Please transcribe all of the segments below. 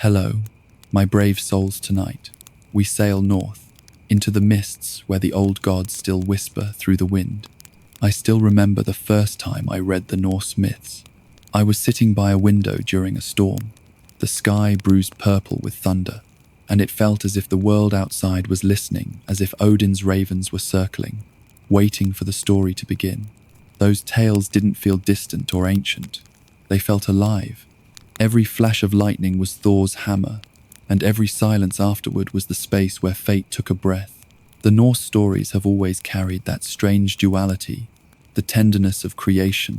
Hello, my brave souls tonight. We sail north, into the mists where the old gods still whisper through the wind. I still remember the first time I read the Norse myths. I was sitting by a window during a storm, the sky bruised purple with thunder, and it felt as if the world outside was listening, as if Odin's ravens were circling, waiting for the story to begin. Those tales didn't feel distant or ancient. They felt alive. Every flash of lightning was Thor's hammer, and every silence afterward was the space where fate took a breath. The Norse stories have always carried that strange duality, the tenderness of creation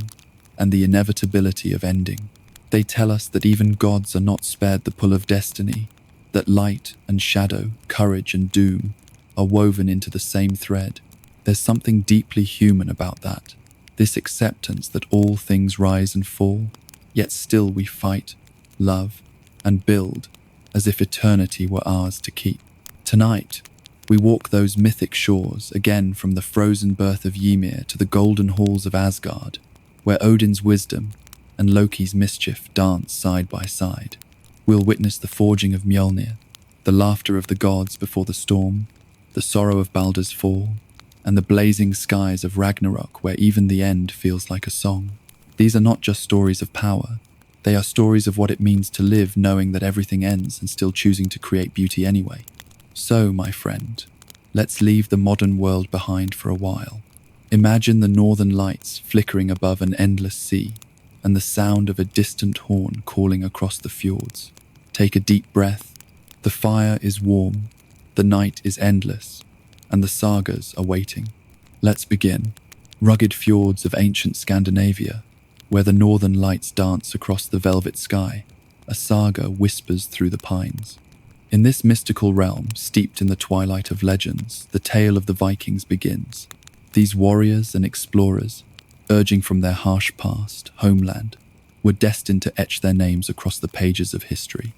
and the inevitability of ending. They tell us that even gods are not spared the pull of destiny, that light and shadow, courage and doom are woven into the same thread. There's something deeply human about that, this acceptance that all things rise and fall, yet still we fight, love, and build as if eternity were ours to keep. Tonight, we walk those mythic shores again, from the frozen birth of Ymir to the golden halls of Asgard, where Odin's wisdom and Loki's mischief dance side by side. We'll witness the forging of Mjolnir, the laughter of the gods before the storm, the sorrow of Baldur's fall, and the blazing skies of Ragnarok, where even the end feels like a song. These are not just stories of power. They are stories of what it means to live knowing that everything ends and still choosing to create beauty anyway. So, my friend, let's leave the modern world behind for a while. Imagine the northern lights flickering above an endless sea, and the sound of a distant horn calling across the fjords. Take a deep breath. The fire is warm, the night is endless, and the sagas are waiting. Let's begin. Rugged fjords of ancient Scandinavia, where the northern lights dance across the velvet sky, a saga whispers through the pines. In this mystical realm, steeped in the twilight of legends, the tale of the Vikings begins. These warriors and explorers, urging from their harsh past, homeland, were destined to etch their names across the pages of history.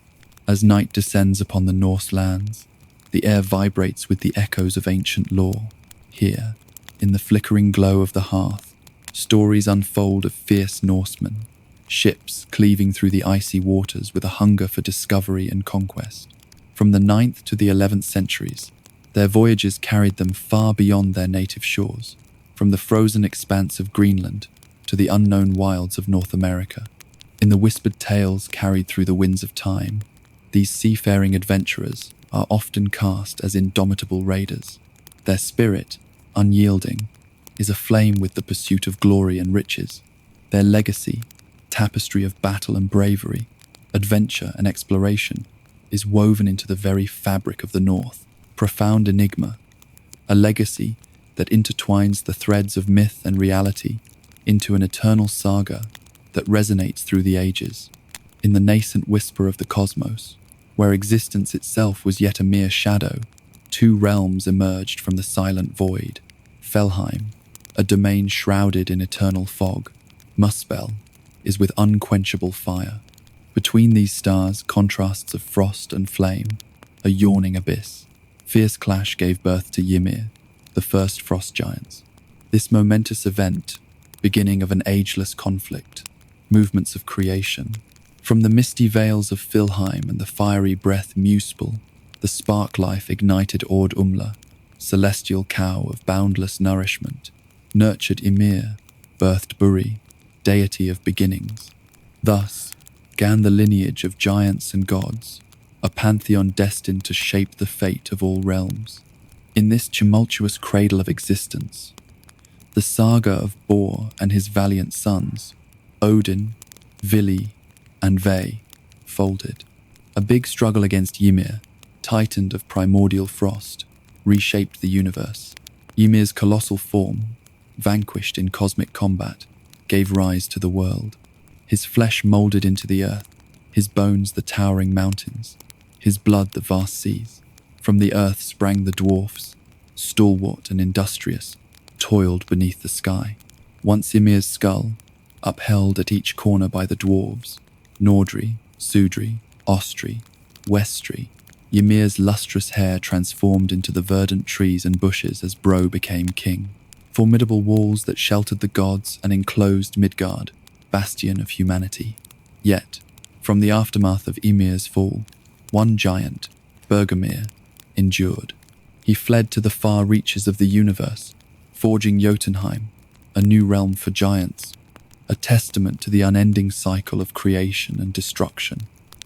As night descends upon the Norse lands, the air vibrates with the echoes of ancient lore. Here, in the flickering glow of the hearth, stories unfold of fierce Norsemen, ships cleaving through the icy waters with a hunger for discovery and conquest. From the 9th to the 11th centuries, their voyages carried them far beyond their native shores, from the frozen expanse of Greenland to the unknown wilds of North America. In the whispered tales carried through the winds of time, these seafaring adventurers are often cast as indomitable raiders. Their spirit, unyielding, is aflame with the pursuit of glory and riches. Their legacy, tapestry of battle and bravery, adventure and exploration, is woven into the very fabric of the North. Profound enigma, a legacy that intertwines the threads of myth and reality into an eternal saga that resonates through the ages. In the nascent whisper of the cosmos, where existence itself was yet a mere shadow, two realms emerged from the silent void. Felheim, a domain shrouded in eternal fog. Muspel is with unquenchable fire. Between these stars, contrasts of frost and flame, a yawning abyss. Fierce clash gave birth to Ymir, the first frost giants. This momentous event, beginning of an ageless conflict, movements of creation. From the misty vales of Filheim and the fiery breath Muspel, the spark life ignited Ord Umla, celestial cow of boundless nourishment, nurtured Ymir, birthed Buri, deity of beginnings. Thus, gan the lineage of giants and gods, a pantheon destined to shape the fate of all realms. In this tumultuous cradle of existence, the saga of Bor and his valiant sons, Odin, Vili, and Ve, folded. A big struggle against Ymir, titaned of primordial frost, reshaped the universe. Ymir's colossal form, vanquished in cosmic combat, gave rise to the world. His flesh molded into the earth, his bones the towering mountains, his blood the vast seas. From the earth sprang the dwarfs, stalwart and industrious, toiled beneath the sky. Once Ymir's skull, upheld at each corner by the dwarves, Nordri, Sudri, Ostri, Westri, Ymir's lustrous hair transformed into the verdant trees and bushes as Bro became king. Formidable walls that sheltered the gods and enclosed Midgard, bastion of humanity. Yet, From the aftermath of Ymir's fall, one giant, Bergamir, endured. He fled to the far reaches of the universe, forging Jotunheim, a new realm for giants, a testament to the unending cycle of creation and destruction.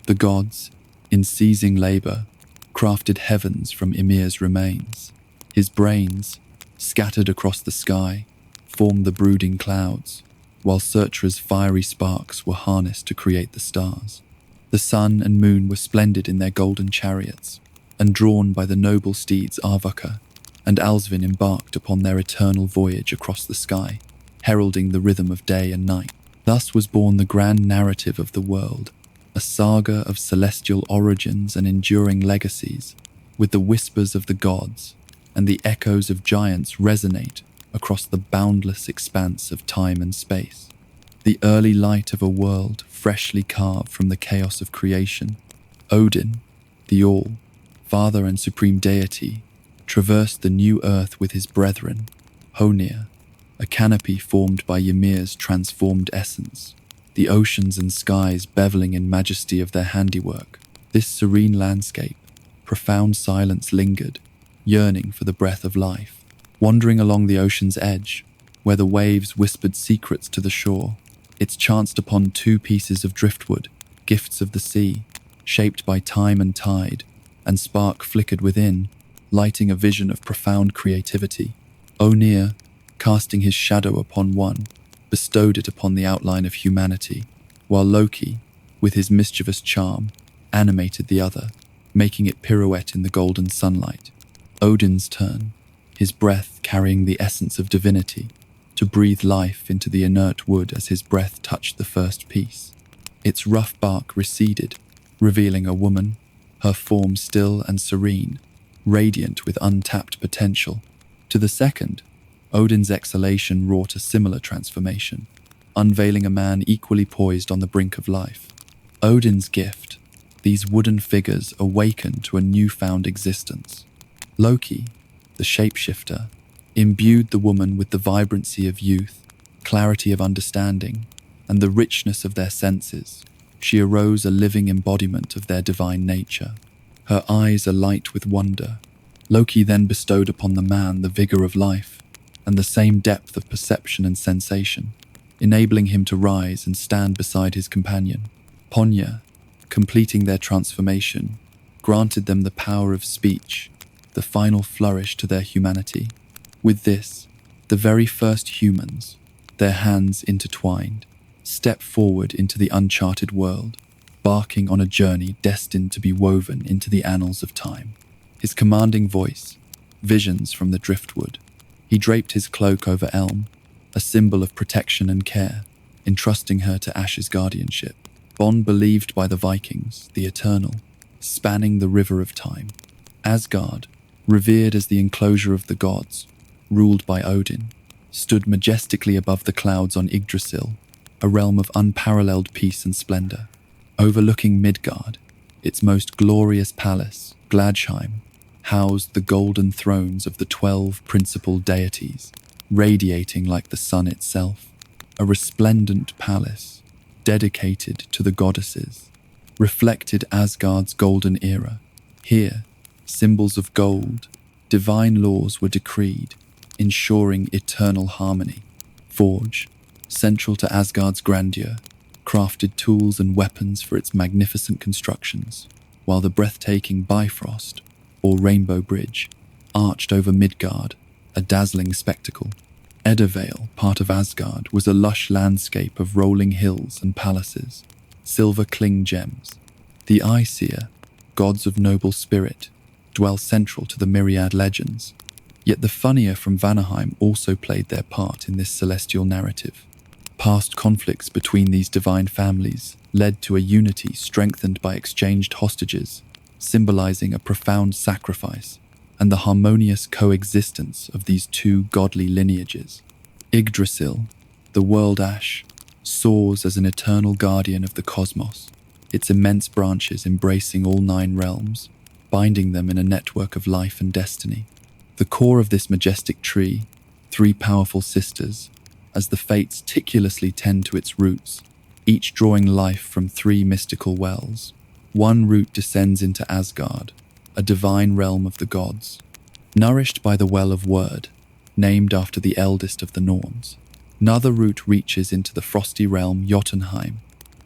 The gods, in ceasing labor, crafted heavens from Ymir's remains. His brains, scattered across the sky, formed the brooding clouds, while Surtra's fiery sparks were harnessed to create the stars. The sun and moon were splendid in their golden chariots, and drawn by the noble steeds Arvaka and Alsvin embarked upon their eternal voyage across the sky, heralding the rhythm of day and night. Thus was born the grand narrative of the world, a saga of celestial origins and enduring legacies, with the whispers of the gods and the echoes of giants resonate across the boundless expanse of time and space. The early light of a world freshly carved from the chaos of creation, Odin, the All, Father and Supreme Deity, traversed the new earth with his brethren, Honir, a canopy formed by Ymir's transformed essence, the oceans and skies beveling in majesty of their handiwork. This serene landscape, profound silence lingered, yearning for the breath of life. Wandering along the ocean's edge, where the waves whispered secrets to the shore, it chanced upon two pieces of driftwood, gifts of the sea, shaped by time and tide, and spark flickered within, lighting a vision of profound creativity. Onir, casting his shadow upon one, bestowed it upon the outline of humanity, while Loki, with his mischievous charm, animated the other, making it pirouette in the golden sunlight. Odin's turn, his breath carrying the essence of divinity, to breathe life into the inert wood as his breath touched the first piece. Its rough bark receded, revealing a woman, her form still and serene, radiant with untapped potential. To the second, Odin's exhalation wrought a similar transformation, unveiling a man equally poised on the brink of life. Odin's gift, these wooden figures awakened to a newfound existence. Loki, the shapeshifter, imbued the woman with the vibrancy of youth, clarity of understanding, and the richness of their senses. She arose a living embodiment of their divine nature, her eyes alight with wonder. Loki then bestowed upon the man the vigor of life and the same depth of perception and sensation, enabling him to rise and stand beside his companion. Ponya, completing their transformation, granted them the power of speech, the final flourish to their humanity. With this, the very first humans, their hands intertwined, stepped forward into the uncharted world, barking on a journey destined to be woven into the annals of time. His commanding voice, visions from the driftwood. He draped his cloak over Elm, a symbol of protection and care, entrusting her to Ash's guardianship. Bond believed by the Vikings, the eternal, spanning the river of time. Asgard, revered as the enclosure of the gods, ruled by Odin, stood majestically above the clouds on Yggdrasil, a realm of unparalleled peace and splendor. Overlooking Midgard, its most glorious palace, Gladsheim, housed the golden thrones of the 12 principal deities, radiating like the sun itself, a resplendent palace dedicated to the goddesses, reflected Asgard's golden era. Here, symbols of gold, divine laws were decreed, ensuring eternal harmony. Forge, central to Asgard's grandeur, crafted tools and weapons for its magnificent constructions, while the breathtaking Bifrost, or Rainbow Bridge, arched over Midgard, a dazzling spectacle. Edavale, part of Asgard, was a lush landscape of rolling hills and palaces, silver cling gems. The Aesir, gods of noble spirit, dwell central to the myriad legends. Yet the Funnier from Vanaheim also played their part in this celestial narrative. Past conflicts between these divine families led to a unity strengthened by exchanged hostages, symbolizing a profound sacrifice and the harmonious coexistence of these two godly lineages. Yggdrasil, the world ash, soars as an eternal guardian of the cosmos, its immense branches embracing all 9 realms, binding them in a network of life and destiny. The core of this majestic tree, 3 powerful sisters, as the fates meticulously tend to its roots, each drawing life from three mystical wells. One root descends into Asgard, a divine realm of the gods, nourished by the Well of Word, named after the eldest of the Norns. Another route reaches into the frosty realm Jotunheim,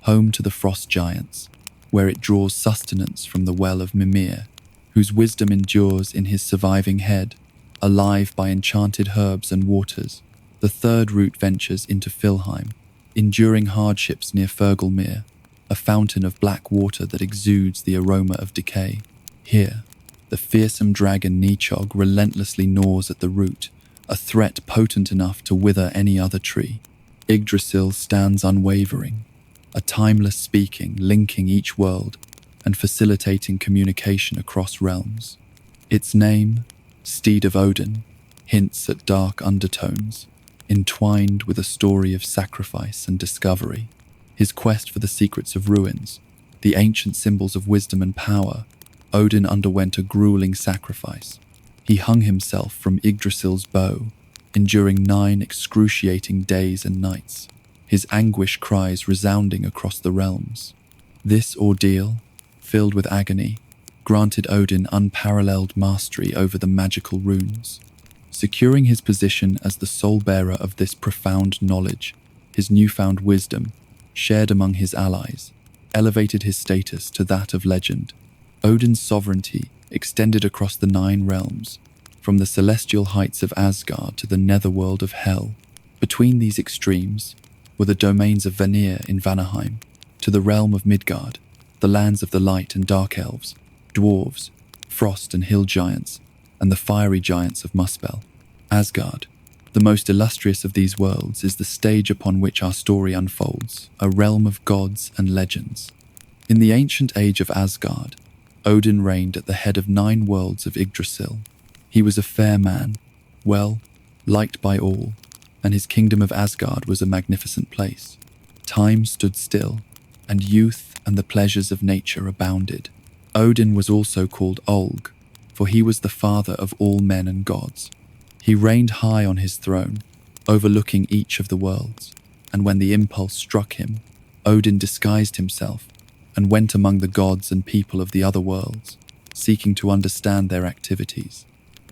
home to the frost giants, where it draws sustenance from the Well of Mimir, whose wisdom endures in his surviving head, alive by enchanted herbs and waters. The third route ventures into Filheim, enduring hardships near Fergelmere, a fountain of black water that exudes the aroma of decay. Here, the fearsome dragon Nichog relentlessly gnaws at the root, a threat potent enough to wither any other tree. Yggdrasil stands unwavering, a timeless speaking linking each world and facilitating communication across realms. Its name, Steed of Odin, hints at dark undertones, entwined with a story of sacrifice and discovery. His quest for the secrets of ruins, the ancient symbols of wisdom and power, Odin underwent a grueling sacrifice. He hung himself from Yggdrasil's bow, enduring 9 excruciating days and nights, his anguish cries resounding across the realms. This ordeal, filled with agony, granted Odin unparalleled mastery over the magical runes. Securing his position as the sole bearer of this profound knowledge, his newfound wisdom, shared among his allies, elevated his status to that of legend. Odin's sovereignty extended across the 9 realms, from the celestial heights of Asgard to the netherworld of Hel. Between these extremes were the domains of Vanir in Vanaheim, to the realm of Midgard, the lands of the light and dark elves, dwarves, frost and hill giants, and the fiery giants of Muspel. Asgard, the most illustrious of these worlds, is the stage upon which our story unfolds, a realm of gods and legends. In the ancient age of Asgard, Odin reigned at the head of 9 worlds of Yggdrasil. He was a fair man, well, liked by all, and his kingdom of Asgard was a magnificent place. Time stood still, and youth and the pleasures of nature abounded. Odin was also called Olg, for he was the father of all men and gods. He reigned high on his throne, overlooking each of the worlds, and when the impulse struck him, Odin disguised himself and went among the gods and people of the other worlds, seeking to understand their activities.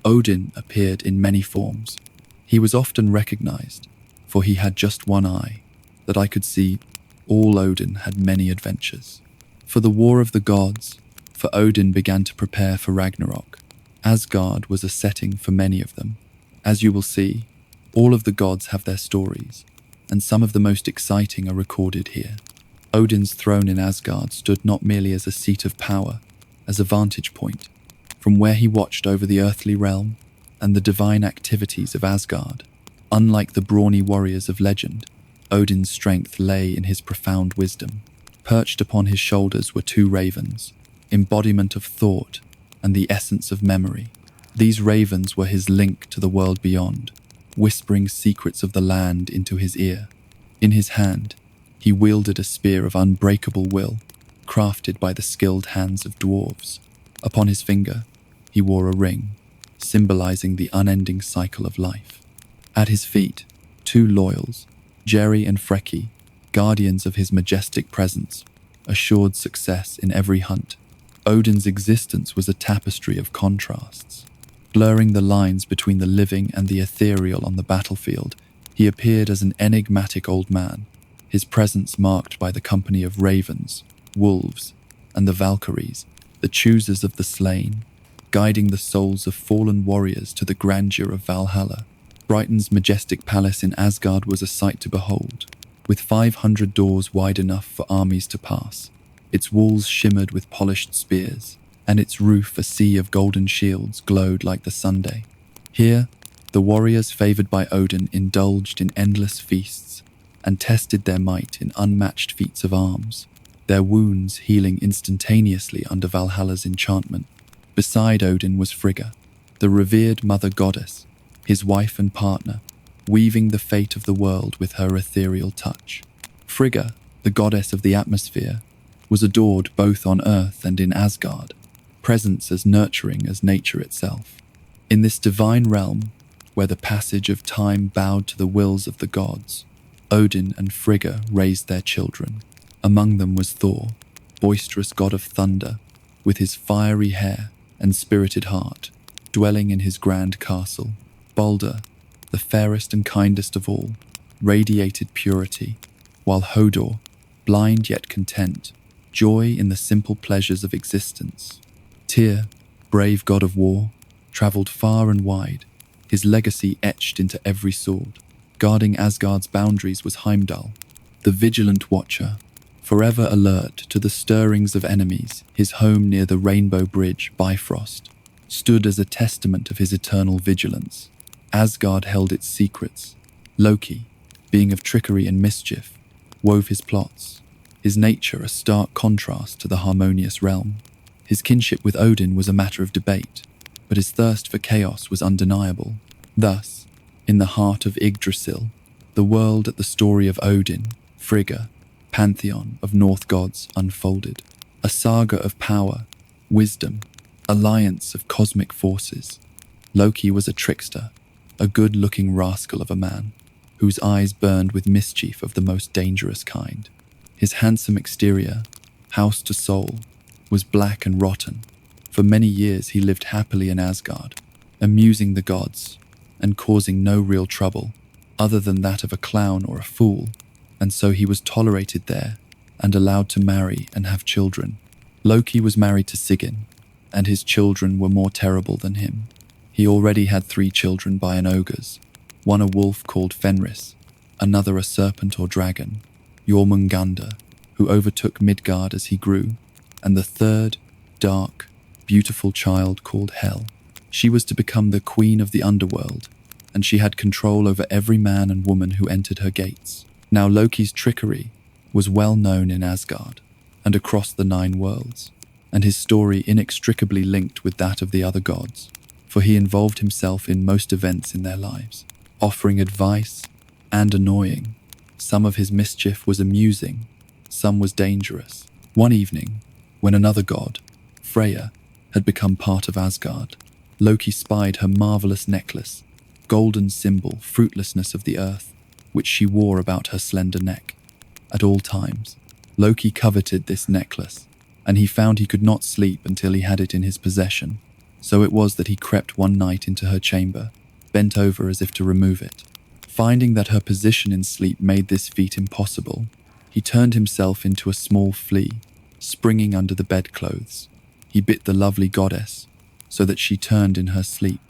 Odin appeared in many forms. He was often recognized, for he had just one eye, that I could see. All Odin had many adventures. For the war of the gods, for Odin began to prepare for Ragnarok. Asgard was a setting for many of them. As you will see, all of the gods have their stories, and some of the most exciting are recorded here. Odin's throne in Asgard stood not merely as a seat of power, as a vantage point, from where he watched over the earthly realm and the divine activities of Asgard. Unlike the brawny warriors of legend, Odin's strength lay in his profound wisdom. Perched upon his shoulders were 2 ravens, embodiment of thought and the essence of memory. These ravens were his link to the world beyond, whispering secrets of the land into his ear. In his hand, he wielded a spear of unbreakable will, crafted by the skilled hands of dwarves. Upon his finger, he wore a ring, symbolizing the unending cycle of life. At his feet, 2 loyals, Jerry and Freki, guardians of his majestic presence, assured success in every hunt. Odin's existence was a tapestry of contrasts. Blurring the lines between the living and the ethereal on the battlefield, he appeared as an enigmatic old man, his presence marked by the company of ravens, wolves, and the Valkyries, the choosers of the slain, guiding the souls of fallen warriors to the grandeur of Valhalla. Brighton's majestic palace in Asgard was a sight to behold, with 500 doors wide enough for armies to pass. Its walls shimmered with polished spears, and its roof, a sea of golden shields, glowed like the Sunday. Here, the warriors favored by Odin indulged in endless feasts and tested their might in unmatched feats of arms, their wounds healing instantaneously under Valhalla's enchantment. Beside Odin was Frigga, the revered mother goddess, his wife and partner, weaving the fate of the world with her ethereal touch. Frigga, the goddess of the atmosphere, was adored both on Earth and in Asgard, presence as nurturing as nature itself. In this divine realm, where the passage of time bowed to the wills of the gods, Odin and Frigga raised their children. Among them was Thor, boisterous god of thunder, with his fiery hair and spirited heart, dwelling in his grand castle. Balder, the fairest and kindest of all, radiated purity, while Hodor, blind yet content, joy in the simple pleasures of existence. Tyr, brave god of war, travelled far and wide, his legacy etched into every sword. Guarding Asgard's boundaries was Heimdall, the vigilant watcher, forever alert to the stirrings of enemies. His home near the Rainbow Bridge, Bifrost, stood as a testament of his eternal vigilance. Asgard held its secrets. Loki, being of trickery and mischief, wove his plots, his nature a stark contrast to the harmonious realm. His kinship with Odin was a matter of debate, but his thirst for chaos was undeniable. Thus, in the heart of Yggdrasil, the world at the story of Odin, Frigga, pantheon of North gods unfolded. A saga of power, wisdom, alliance of cosmic forces. Loki was a trickster, a good-looking rascal of a man, whose eyes burned with mischief of the most dangerous kind. His handsome exterior, house to soul, was black and rotten. For many years he lived happily in Asgard, amusing the gods, and causing no real trouble, other than that of a clown or a fool, and so he was tolerated there and allowed to marry and have children. Loki was married to Sigyn, and his children were more terrible than him. He already had 3 children by an ogres, one a wolf called Fenris, another a serpent or dragon, Jormungandr, who overtook Midgard as he grew, and the third, dark, beautiful child called Hel. She was to become the queen of the underworld, and she had control over every man and woman who entered her gates. Now Loki's trickery was well known in Asgard and across the 9 worlds, and his story inextricably linked with that of the other gods, for he involved himself in most events in their lives, offering advice and annoying. Some of his mischief was amusing, some was dangerous. One evening, when another god, Freya, had become part of Asgard, Loki spied her marvelous necklace, golden symbol, fruitlessness of the earth, which she wore about her slender neck. At all times, Loki coveted this necklace, and he found he could not sleep until he had it in his possession. So it was that he crept one night into her chamber, bent over as if to remove it. Finding that her position in sleep made this feat impossible, he turned himself into a small flea, springing under the bedclothes. He bit the lovely goddess, so that she turned in her sleep.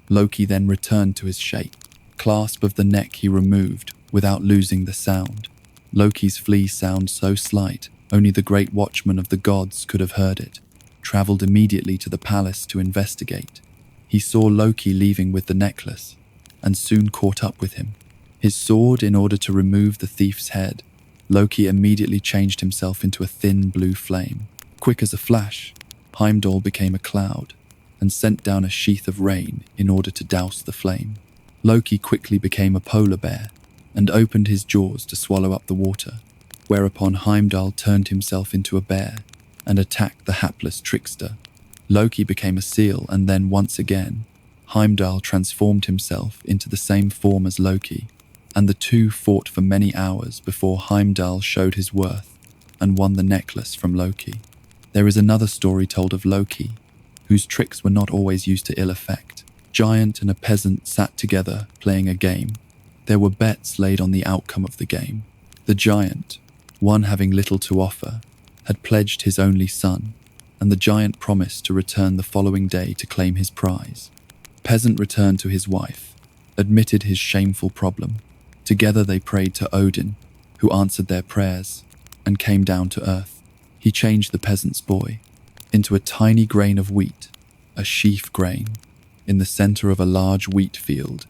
Loki then returned to his shape. Clasp of the neck he removed, without losing the sound. Loki's flea sound so slight, only the great watchman of the gods could have heard it, travelled immediately to the palace to investigate. He saw Loki leaving with the necklace, and soon caught up with him. His sword in order to remove the thief's head, Loki immediately changed himself into a thin blue flame. Quick as a flash, Heimdall became a cloud, and sent down a sheath of rain in order to douse the flame. Loki quickly became a polar bear, and opened his jaws to swallow up the water, whereupon Heimdall turned himself into a bear, and attacked the hapless trickster. Loki became a seal, and then once again, Heimdall transformed himself into the same form as Loki, and the two fought for many hours before Heimdall showed his worth and won the necklace from Loki. There is another story told of Loki, whose tricks were not always used to ill effect. Giant and a peasant sat together playing a game. There were bets laid on the outcome of the game. The giant, one having little to offer, had pledged his only son, and the giant promised to return the following day to claim his prize. Peasant returned to his wife, admitted his shameful problem. Together they prayed to Odin, who answered their prayers and came down to earth. He changed the peasant's boy into a tiny grain of wheat, a sheaf grain, in the center of a large wheat field.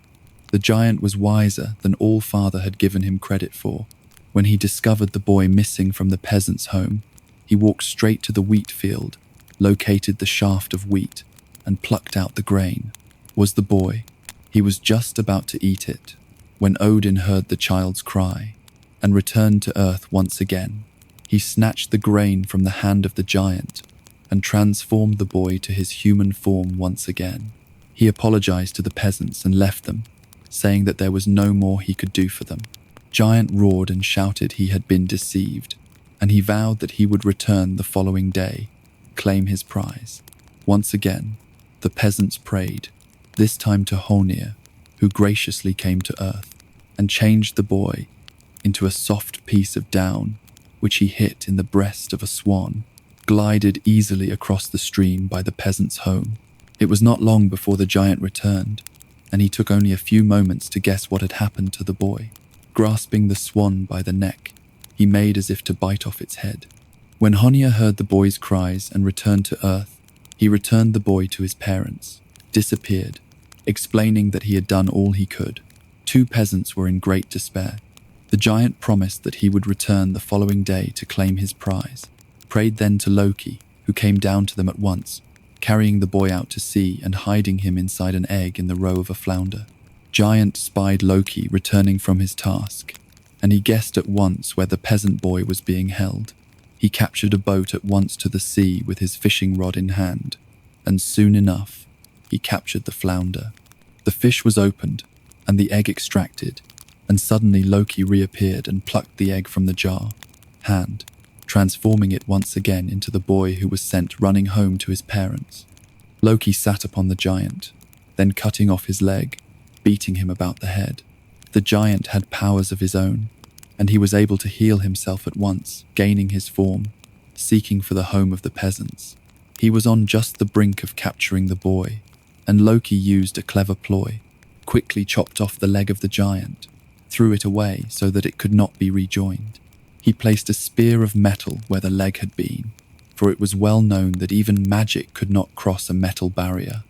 The giant was wiser than all father had given him credit for. When he discovered the boy missing from the peasant's home, he walked straight to the wheat field, located the shaft of wheat, and plucked out the grain. Was the boy. He was just about to eat it, when Odin heard the child's cry, and returned to earth once again. He snatched the grain from the hand of the giant, and transformed the boy to his human form once again. He apologized to the peasants and left them, saying that there was no more he could do for them. Giant roared and shouted he had been deceived, and he vowed that he would return the following day, claim his prize. Once again, the peasants prayed, this time to Honir, who graciously came to earth and changed the boy into a soft piece of down, which he hit in the breast of a swan, glided easily across the stream by the peasant's home. It was not long before the giant returned, and he took only a few moments to guess what had happened to the boy. Grasping the swan by the neck, he made as if to bite off its head. When Honir heard the boy's cries and returned to earth, he returned the boy to his parents, disappeared, explaining that he had done all he could. Two peasants were in great despair. The giant promised that he would return the following day to claim his prize, prayed then to Loki, who came down to them at once, carrying the boy out to sea and hiding him inside an egg in the roe of a flounder. Giant spied Loki returning from his task, and he guessed at once where the peasant boy was being held. He captured a boat at once to the sea with his fishing rod in hand, and soon enough, he captured the flounder. The fish was opened, and the egg extracted, and suddenly Loki reappeared and plucked the egg from the jar, hand, transforming it once again into the boy who was sent running home to his parents. Loki sat upon the giant, then cutting off his leg, beating him about the head. The giant had powers of his own, and he was able to heal himself at once, gaining his form, seeking for the home of the peasants. He was on just the brink of capturing the boy, and Loki used a clever ploy, quickly chopped off the leg of the giant, threw it away so that it could not be rejoined. He placed a spear of metal where the leg had been, for it was well known that even magic could not cross a metal barrier.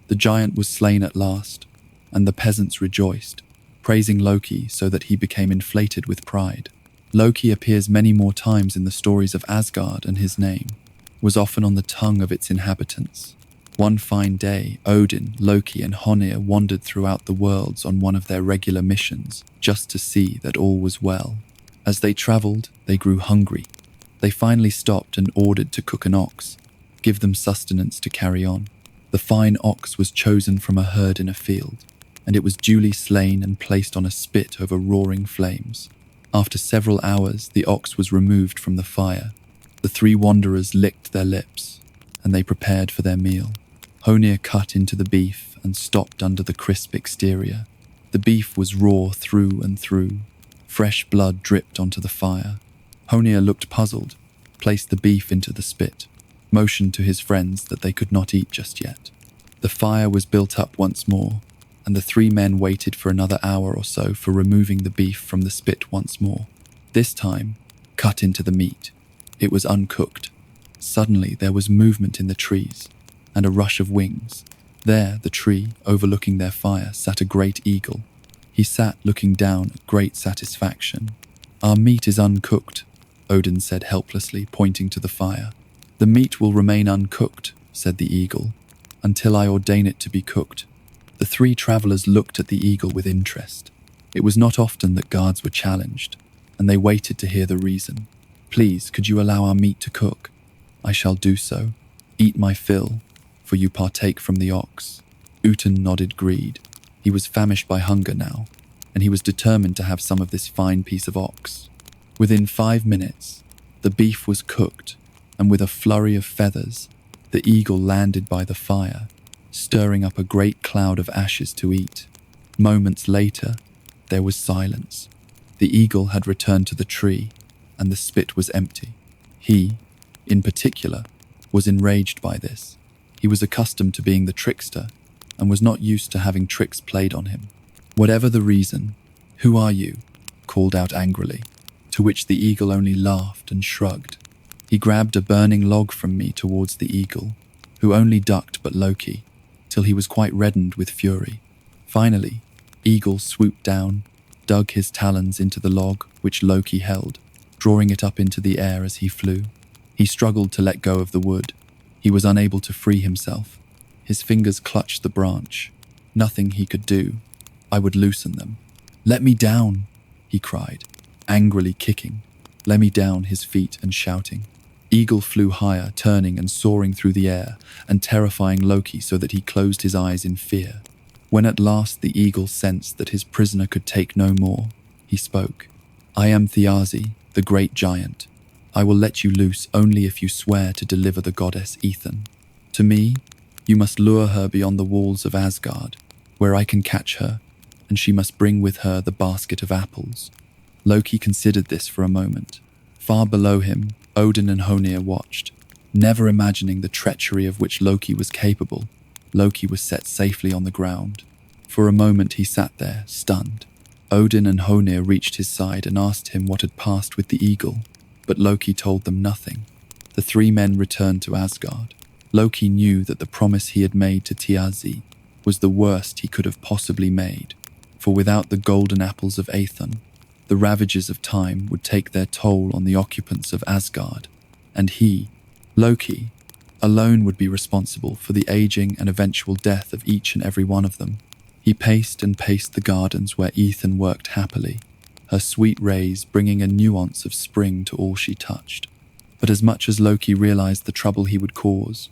The giant was slain at last, and the peasants rejoiced, praising Loki so that he became inflated with pride. Loki appears many more times in the stories of Asgard, and his name was often on the tongue of its inhabitants. One fine day, Odin, Loki, and Honir wandered throughout the worlds on one of their regular missions, just to see that all was well. As they traveled, they grew hungry. They finally stopped and ordered to cook an ox, give them sustenance to carry on. The fine ox was chosen from a herd in a field, and it was duly slain and placed on a spit over roaring flames. After several hours, the ox was removed from the fire. The three wanderers licked their lips, and they prepared for their meal. Honir cut into the beef and stopped under the crisp exterior. The beef was raw through and through. Fresh blood dripped onto the fire. Honir looked puzzled, placed the beef into the spit, motioned to his friends that they could not eat just yet. The fire was built up once more, and the three men waited for another hour or so for removing the beef from the spit once more. This time, cut into the meat. It was uncooked. Suddenly there was movement in the trees, and a rush of wings. There, the tree, overlooking their fire, sat a great eagle. He sat looking down at great satisfaction. "Our meat is uncooked," Odin said helplessly, pointing to the fire. "The meat will remain uncooked," said the eagle, "until I ordain it to be cooked." The three travelers looked at the eagle with interest. It was not often that guards were challenged, and they waited to hear the reason. "Please, could you allow our meat to cook?" "I shall do so. Eat my fill, for you partake from the ox." Utin nodded greed. He was famished by hunger now, and he was determined to have some of this fine piece of ox. Within 5 minutes, the beef was cooked, and with a flurry of feathers, the eagle landed by the fire, stirring up a great cloud of ashes to eat. Moments later, there was silence. The eagle had returned to the tree, and the spit was empty. He, in particular, was enraged by this. He was accustomed to being the trickster, and was not used to having tricks played on him. "Whatever the reason, who are you?" called out angrily, to which the eagle only laughed and shrugged. He grabbed a burning log from me towards the eagle, who only ducked but Loki, till he was quite reddened with fury. Finally, Eagle swooped down, dug his talons into the log which Loki held, drawing it up into the air as he flew. He struggled to let go of the wood. He was unable to free himself. His fingers clutched the branch. Nothing he could do. I would loosen them. "Let me down," he cried, angrily kicking. "Let me down," his feet and shouting. Eagle flew higher, turning and soaring through the air, and terrifying Loki so that he closed his eyes in fear. When at last the eagle sensed that his prisoner could take no more, he spoke. I am Thiazi, the great giant. I will let you loose only if you swear to deliver the goddess Ethan. To me, you must lure her beyond the walls of Asgard, where I can catch her, and she must bring with her the basket of apples." Loki considered this for a moment. Far below him, Odin and Honir watched, never imagining the treachery of which Loki was capable. Loki was set safely on the ground. For a moment he sat there, stunned. Odin and Honir reached his side and asked him what had passed with the eagle, but Loki told them nothing. The three men returned to Asgard. Loki knew that the promise he had made to Thiazi was the worst he could have possibly made, for without the golden apples of Aethon, the ravages of time would take their toll on the occupants of Asgard, and he, Loki, alone would be responsible for the aging and eventual death of each and every one of them. He paced and paced the gardens where Ethan worked happily, her sweet rays bringing a nuance of spring to all she touched. But as much as Loki realized the trouble he would cause,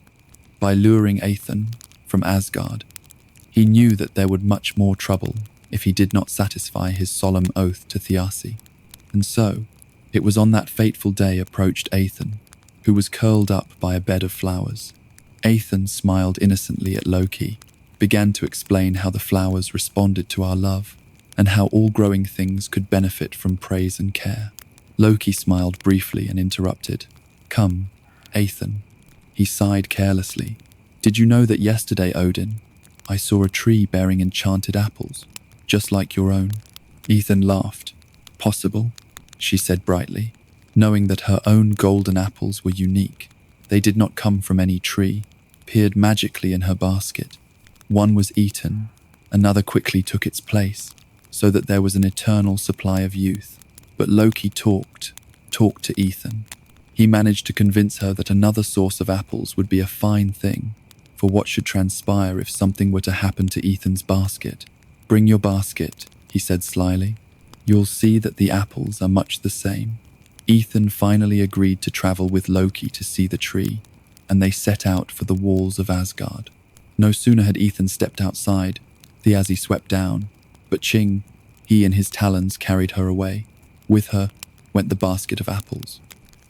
by luring Aethon from Asgard, he knew that there would much more trouble if he did not satisfy his solemn oath to Thiazi. And so, it was on that fateful day approached Aethon, who was curled up by a bed of flowers. Aethon smiled innocently at Loki, began to explain how the flowers responded to our love, and how all growing things could benefit from praise and care. Loki smiled briefly and interrupted. "Come, Aethon." He sighed carelessly. "Did you know that yesterday, Odin, I saw a tree bearing enchanted apples, just like your own?" Aethon laughed. "Possible," she said brightly, knowing that her own golden apples were unique. They did not come from any tree, appeared magically in her basket. One was eaten, another quickly took its place, so that there was an eternal supply of youth. But Loki talked to Aethon. He managed to convince her that another source of apples would be a fine thing, for what should transpire if something were to happen to Aethon's basket. "Bring your basket," he said slyly. "You'll see that the apples are much the same." Aethon finally agreed to travel with Loki to see the tree, and they set out for the walls of Asgard. No sooner had Aethon stepped outside, Thiazi swept down, but Ching, he in his talons carried her away. With her went the basket of apples.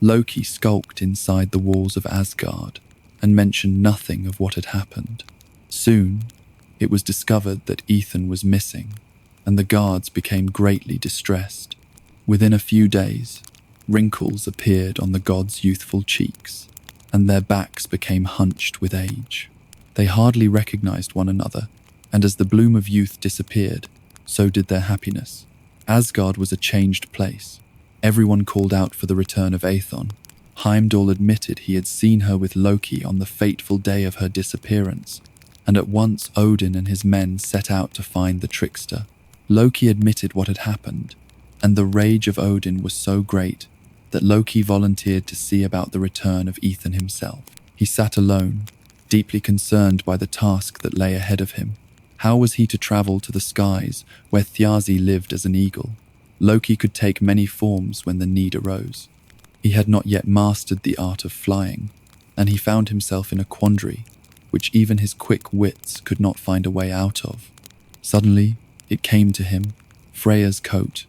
Loki skulked inside the walls of Asgard and mentioned nothing of what had happened. Soon, it was discovered that Aethon was missing, and the guards became greatly distressed. Within a few days, wrinkles appeared on the gods' youthful cheeks, and their backs became hunched with age. They hardly recognized one another, and as the bloom of youth disappeared, so did their happiness. Asgard was a changed place. Everyone called out for the return of Aethon. Heimdall admitted he had seen her with Loki on the fateful day of her disappearance, and at once Odin and his men set out to find the trickster. Loki admitted what had happened, and the rage of Odin was so great that Loki volunteered to see about the return of Aethon himself. He sat alone, deeply concerned by the task that lay ahead of him. How was he to travel to the skies where Thiazi lived as an eagle? Loki could take many forms when the need arose. He had not yet mastered the art of flying, and he found himself in a quandary which even his quick wits could not find a way out of. Suddenly, it came to him, Freya's coat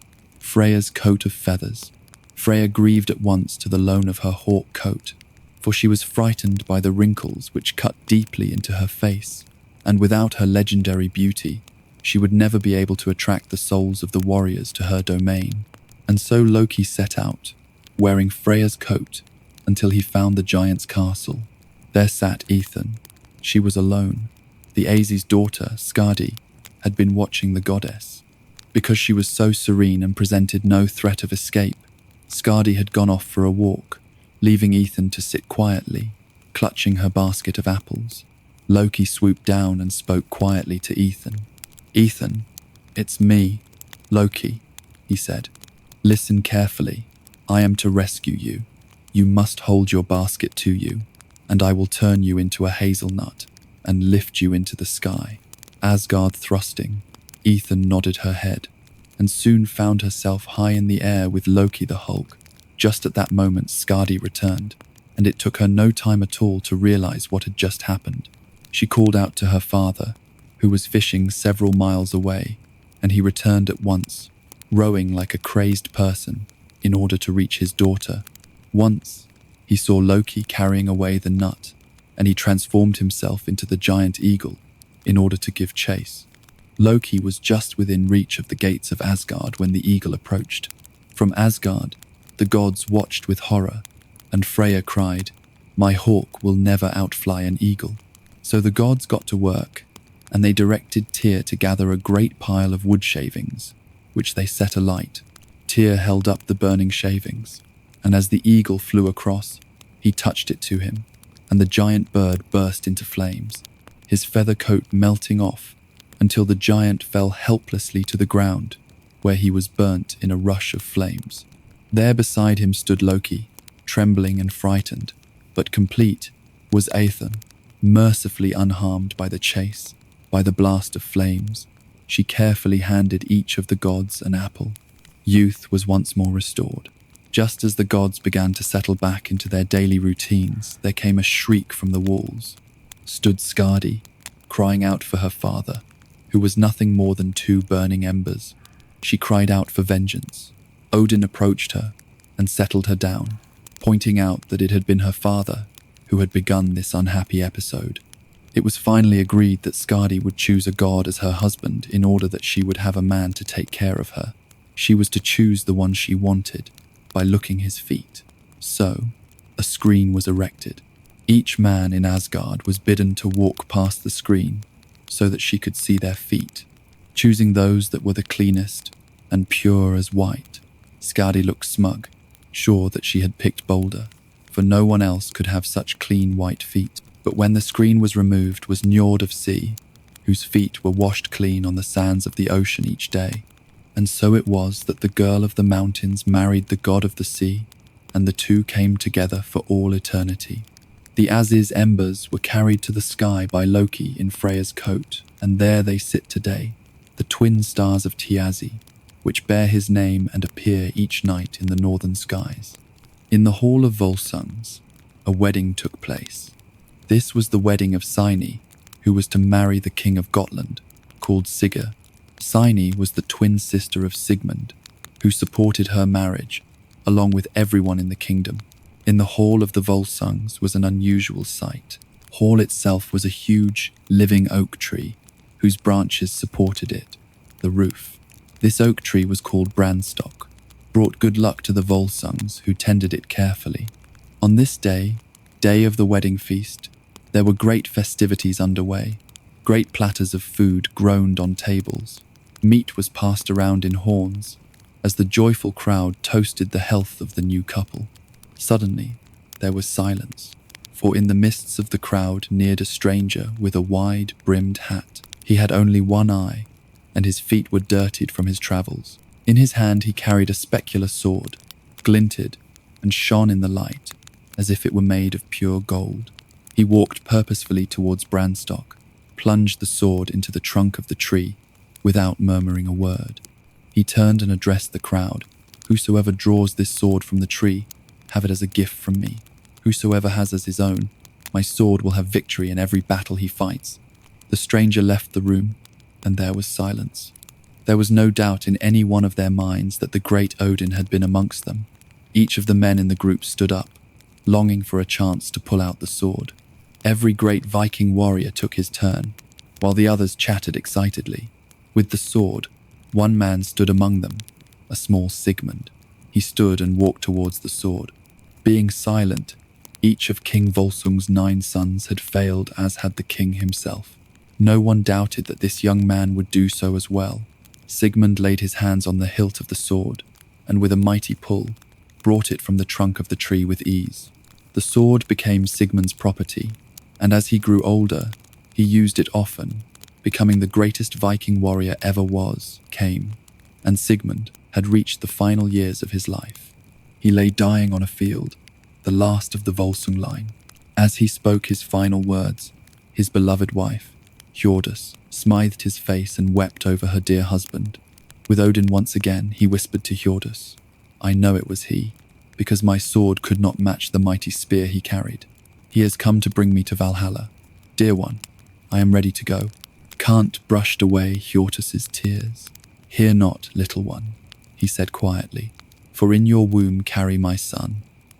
of feathers. Freya grieved at once to the loan of her hawk coat, for she was frightened by the wrinkles which cut deeply into her face, and without her legendary beauty, she would never be able to attract the souls of the warriors to her domain. And so Loki set out, wearing Freya's coat, until he found the giant's castle. There sat Aethon. She was alone. The Aesi's daughter, Skadi, had been watching the goddess. Because she was so serene and presented no threat of escape, Skadi had gone off for a walk, leaving Aethon to sit quietly, clutching her basket of apples. Loki swooped down and spoke quietly to Aethon. "Aethon, it's me, Loki," he said. "Listen carefully. I am to rescue you. You must hold your basket to you, and I will turn you into a hazelnut and lift you into the sky." Asgard thrusting, Aethon nodded her head, and soon found herself high in the air with Loki the Hulk. Just at that moment, Skadi returned, and it took her no time at all to realize what had just happened. She called out to her father, who was fishing several miles away, and he returned at once, rowing like a crazed person in order to reach his daughter. Once, he saw Loki carrying away the nut, and he transformed himself into the giant eagle in order to give chase. Loki was just within reach of the gates of Asgard when the eagle approached. From Asgard, the gods watched with horror, and Freya cried, "My hawk will never outfly an eagle." So the gods got to work, and they directed Tyr to gather a great pile of wood shavings, which they set alight. Tyr held up the burning shavings, and as the eagle flew across, he touched it to him, and the giant bird burst into flames, his feather coat melting off until the giant fell helplessly to the ground, where he was burnt in a rush of flames. There beside him stood Loki, trembling and frightened, but complete was Aethon, mercifully unharmed by the chase, by the blast of flames. She carefully handed each of the gods an apple. Youth was once more restored. Just as the gods began to settle back into their daily routines, there came a shriek from the walls. Stood Skadi, crying out for her father, who was nothing more than 2 burning embers. She cried out for vengeance. Odin approached her and settled her down, pointing out that it had been her father who had begun this unhappy episode. It was finally agreed that Skadi would choose a god as her husband in order that she would have a man to take care of her. She was to choose the one she wanted by looking his feet. So, a screen was erected. Each man in Asgard was bidden to walk past the screen so that she could see their feet, choosing those that were the cleanest and pure as white. Skadi looked smug, sure that she had picked Boulder, for no one else could have such clean white feet. But when the screen was removed was Njord of Sea, whose feet were washed clean on the sands of the ocean each day. And so it was that the girl of the mountains married the god of the sea, and the two came together for all eternity. The Az's embers were carried to the sky by Loki in Freya's coat, and there they sit today, the twin stars of Tiazi, which bear his name and appear each night in the northern skies. In the hall of Volsungs, a wedding took place. This was the wedding of Signy, who was to marry the king of Gotland, called Sigurd. Signy was the twin sister of Sigmund, who supported her marriage, along with everyone in the kingdom. In the hall of the Volsungs was an unusual sight. Hall itself was a huge, living oak tree, whose branches supported it, the roof. This oak tree was called Branstock, brought good luck to the Volsungs, who tended it carefully. On this day, day of the wedding feast, there were great festivities underway. Great platters of food groaned on tables. Meat was passed around in horns, as the joyful crowd toasted the health of the new couple. Suddenly, there was silence, for in the midst of the crowd neared a stranger with a wide-brimmed hat. He had only one eye, and his feet were dirtied from his travels. In his hand he carried a specular sword, glinted and shone in the light, as if it were made of pure gold. He walked purposefully towards Branstock, plunged the sword into the trunk of the tree, without murmuring a word. He turned and addressed the crowd. "Whosoever draws this sword from the tree, have it as a gift from me. Whosoever has as his own, my sword will have victory in every battle he fights." The stranger left the room, and there was silence. There was no doubt in any one of their minds that the great Odin had been amongst them. Each of the men in the group stood up, longing for a chance to pull out the sword. Every great Viking warrior took his turn, while the others chatted excitedly. With the sword, one man stood among them, a small Sigmund. He stood and walked towards the sword. Being silent, each of King Volsung's 9 sons had failed, as had the king himself. No one doubted that this young man would do so as well. Sigmund laid his hands on the hilt of the sword, and with a mighty pull, brought it from the trunk of the tree with ease. The sword became Sigmund's property, and as he grew older, he used it often, becoming the greatest Viking warrior ever came, and Sigmund had reached the final years of his life. He lay dying on a field, the last of the Volsung line. As he spoke his final words, his beloved wife, Hjordis, smoothed his face and wept over her dear husband. With Odin once again, he whispered to Hjordis, "I know it was he, because my sword could not match the mighty spear he carried. He has come to bring me to Valhalla. Dear one, I am ready to go." Kant brushed away Hjordis' tears. "Hear not, little one. he said quietly, "for in your womb carry my son,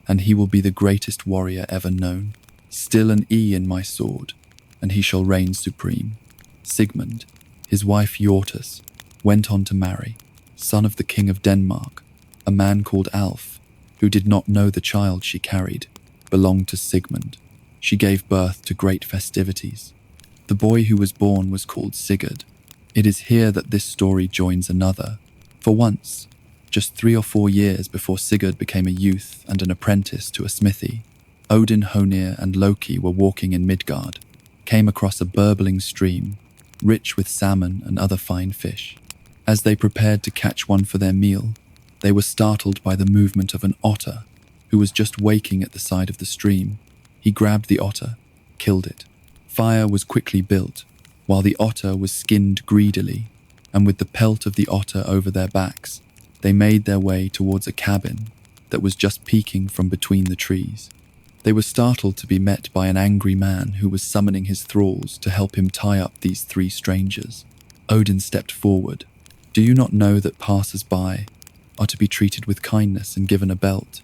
and he will be the greatest warrior ever known. Still an E in my sword, and he shall reign supreme." Sigmund, his wife Hjortis, went on to marry, son of the King of Denmark, a man called Alf, who did not know the child she carried belonged to Sigmund. She gave birth to great festivities. The boy who was born was called Sigurd. It is here that this story joins another. For once, just 3 or 4 years before Sigurd became a youth and an apprentice to a smithy, Odin, Honir, and Loki were walking in Midgard, came across a burbling stream, rich with salmon and other fine fish. As they prepared to catch one for their meal, they were startled by the movement of an otter, who was just waking at the side of the stream. He grabbed the otter, killed it. Fire was quickly built, while the otter was skinned greedily, and with the pelt of the otter over their backs, they made their way towards a cabin that was just peeking from between the trees. They were startled to be met by an angry man who was summoning his thralls to help him tie up these 3 strangers. Odin stepped forward. "Do you not know that passers-by are to be treated with kindness and given a belt?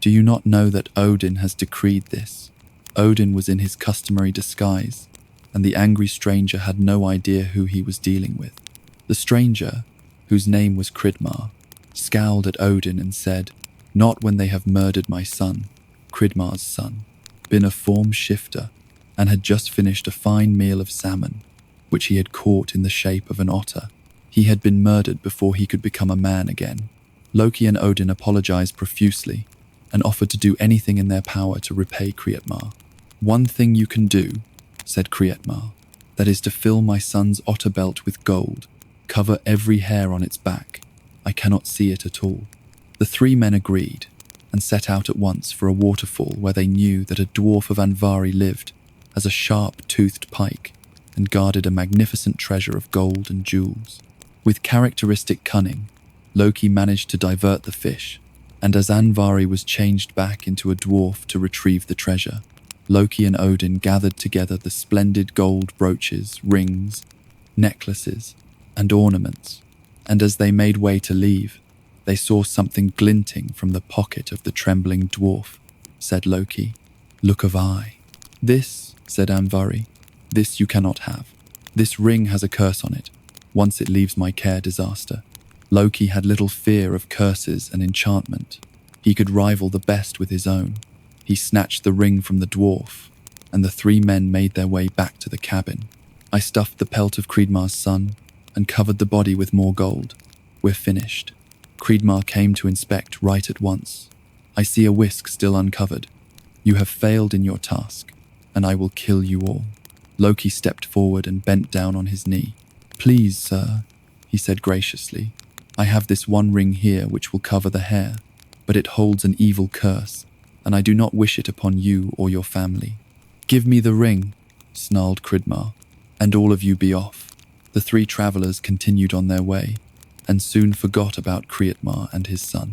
Do you not know that Odin has decreed this?" Odin was in his customary disguise, and the angry stranger had no idea who he was dealing with. The stranger, whose name was Cridmar, scowled at Odin and said, "Not when they have murdered my son," Cridmar's son, been a form shifter, and had just finished a fine meal of salmon, which he had caught in the shape of an otter. He had been murdered before he could become a man again. Loki and Odin apologized profusely and offered to do anything in their power to repay Cridmar. "One thing you can do," said Cridmar, "that is to fill my son's otter belt with gold. Cover every hair on its back. I cannot see it at all." The 3 men agreed and set out at once for a waterfall where they knew that a dwarf of Andvari lived as a sharp-toothed pike and guarded a magnificent treasure of gold and jewels. With characteristic cunning, Loki managed to divert the fish, and as Andvari was changed back into a dwarf to retrieve the treasure, Loki and Odin gathered together the splendid gold brooches, rings, necklaces, and ornaments, and as they made way to leave, they saw something glinting from the pocket of the trembling dwarf. Said Loki, "Look of eye." "This," said Andvari, "this you cannot have. This ring has a curse on it. Once it leaves my care, disaster." Loki had little fear of curses and enchantment. He could rival the best with his own. He snatched the ring from the dwarf, and the 3 men made their way back to the cabin. "I stuffed the pelt of Cridmar's son and covered the body with more gold. We're finished." Cridmar came to inspect right at once. "I see a whisk still uncovered. You have failed in your task, and I will kill you all." Loki stepped forward and bent down on his knee. "Please, sir," he said graciously, "I have this one ring here which will cover the hair, but it holds an evil curse, and I do not wish it upon you or your family." "Give me the ring," snarled Cridmar, "and all of you be off." The 3 travelers continued on their way, and soon forgot about Cridmar and his son.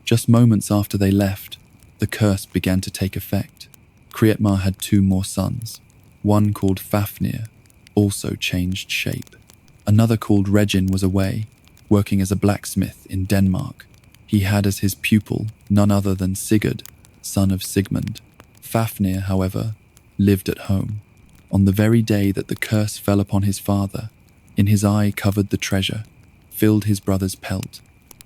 Just moments after they left, the curse began to take effect. Cridmar had 2 more sons. One called Fafnir also changed shape. Another called Regin was away, working as a blacksmith in Denmark. He had as his pupil none other than Sigurd, son of Sigmund. Fafnir, however, lived at home. On the very day that the curse fell upon his father, in his eye covered the treasure, filled his brother's pelt.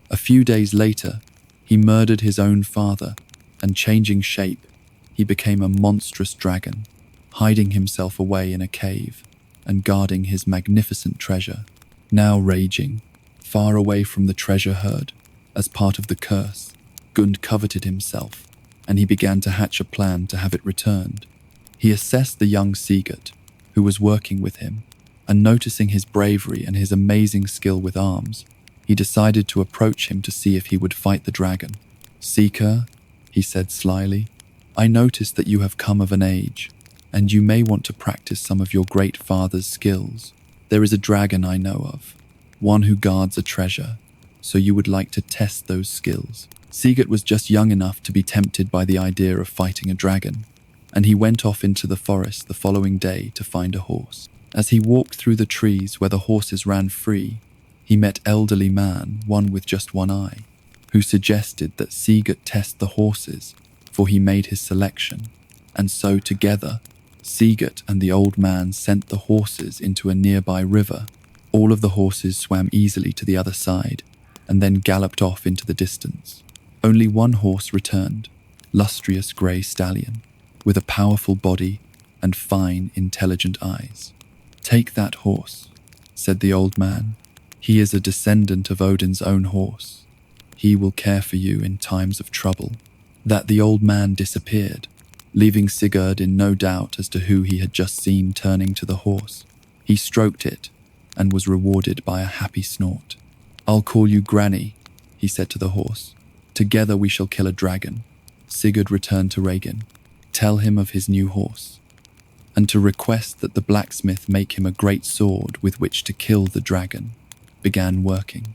A few days later, he murdered his own father, and changing shape, he became a monstrous dragon, hiding himself away in a cave and guarding his magnificent treasure. Now raging, far away from the treasure herd, as part of the curse, Gund coveted himself, and he began to hatch a plan to have it returned. He assessed the young Sigurd, who was working with him, and noticing his bravery and his amazing skill with arms, he decided to approach him to see if he would fight the dragon. "Seeker," he said slyly, "I notice that you have come of an age, and you may want to practice some of your great father's skills. There is a dragon I know of, one who guards a treasure, so you would like to test those skills." Sigurd was just young enough to be tempted by the idea of fighting a dragon, and he went off into the forest the following day to find a horse. As he walked through the trees where the horses ran free, He met elderly man, one with just one eye, who suggested that Sigurd test the horses, for he made his selection, and so together, Sigurd and the old man sent the horses into a nearby river. All of the horses swam easily to the other side, and then galloped off into the distance. Only one horse returned, lustrous grey stallion, with a powerful body and fine, intelligent eyes. "Take that horse," said the old man. "He is a descendant of Odin's own horse. He will care for you in times of trouble." That the old man disappeared, leaving Sigurd in no doubt as to who he had just seen turning to the horse. He stroked it and was rewarded by a happy snort. "I'll call you Granny," he said to the horse. "Together we shall kill a dragon." Sigurd returned to Regin, tell him of his new horse, and to request that the blacksmith make him a great sword with which to kill the dragon, began working.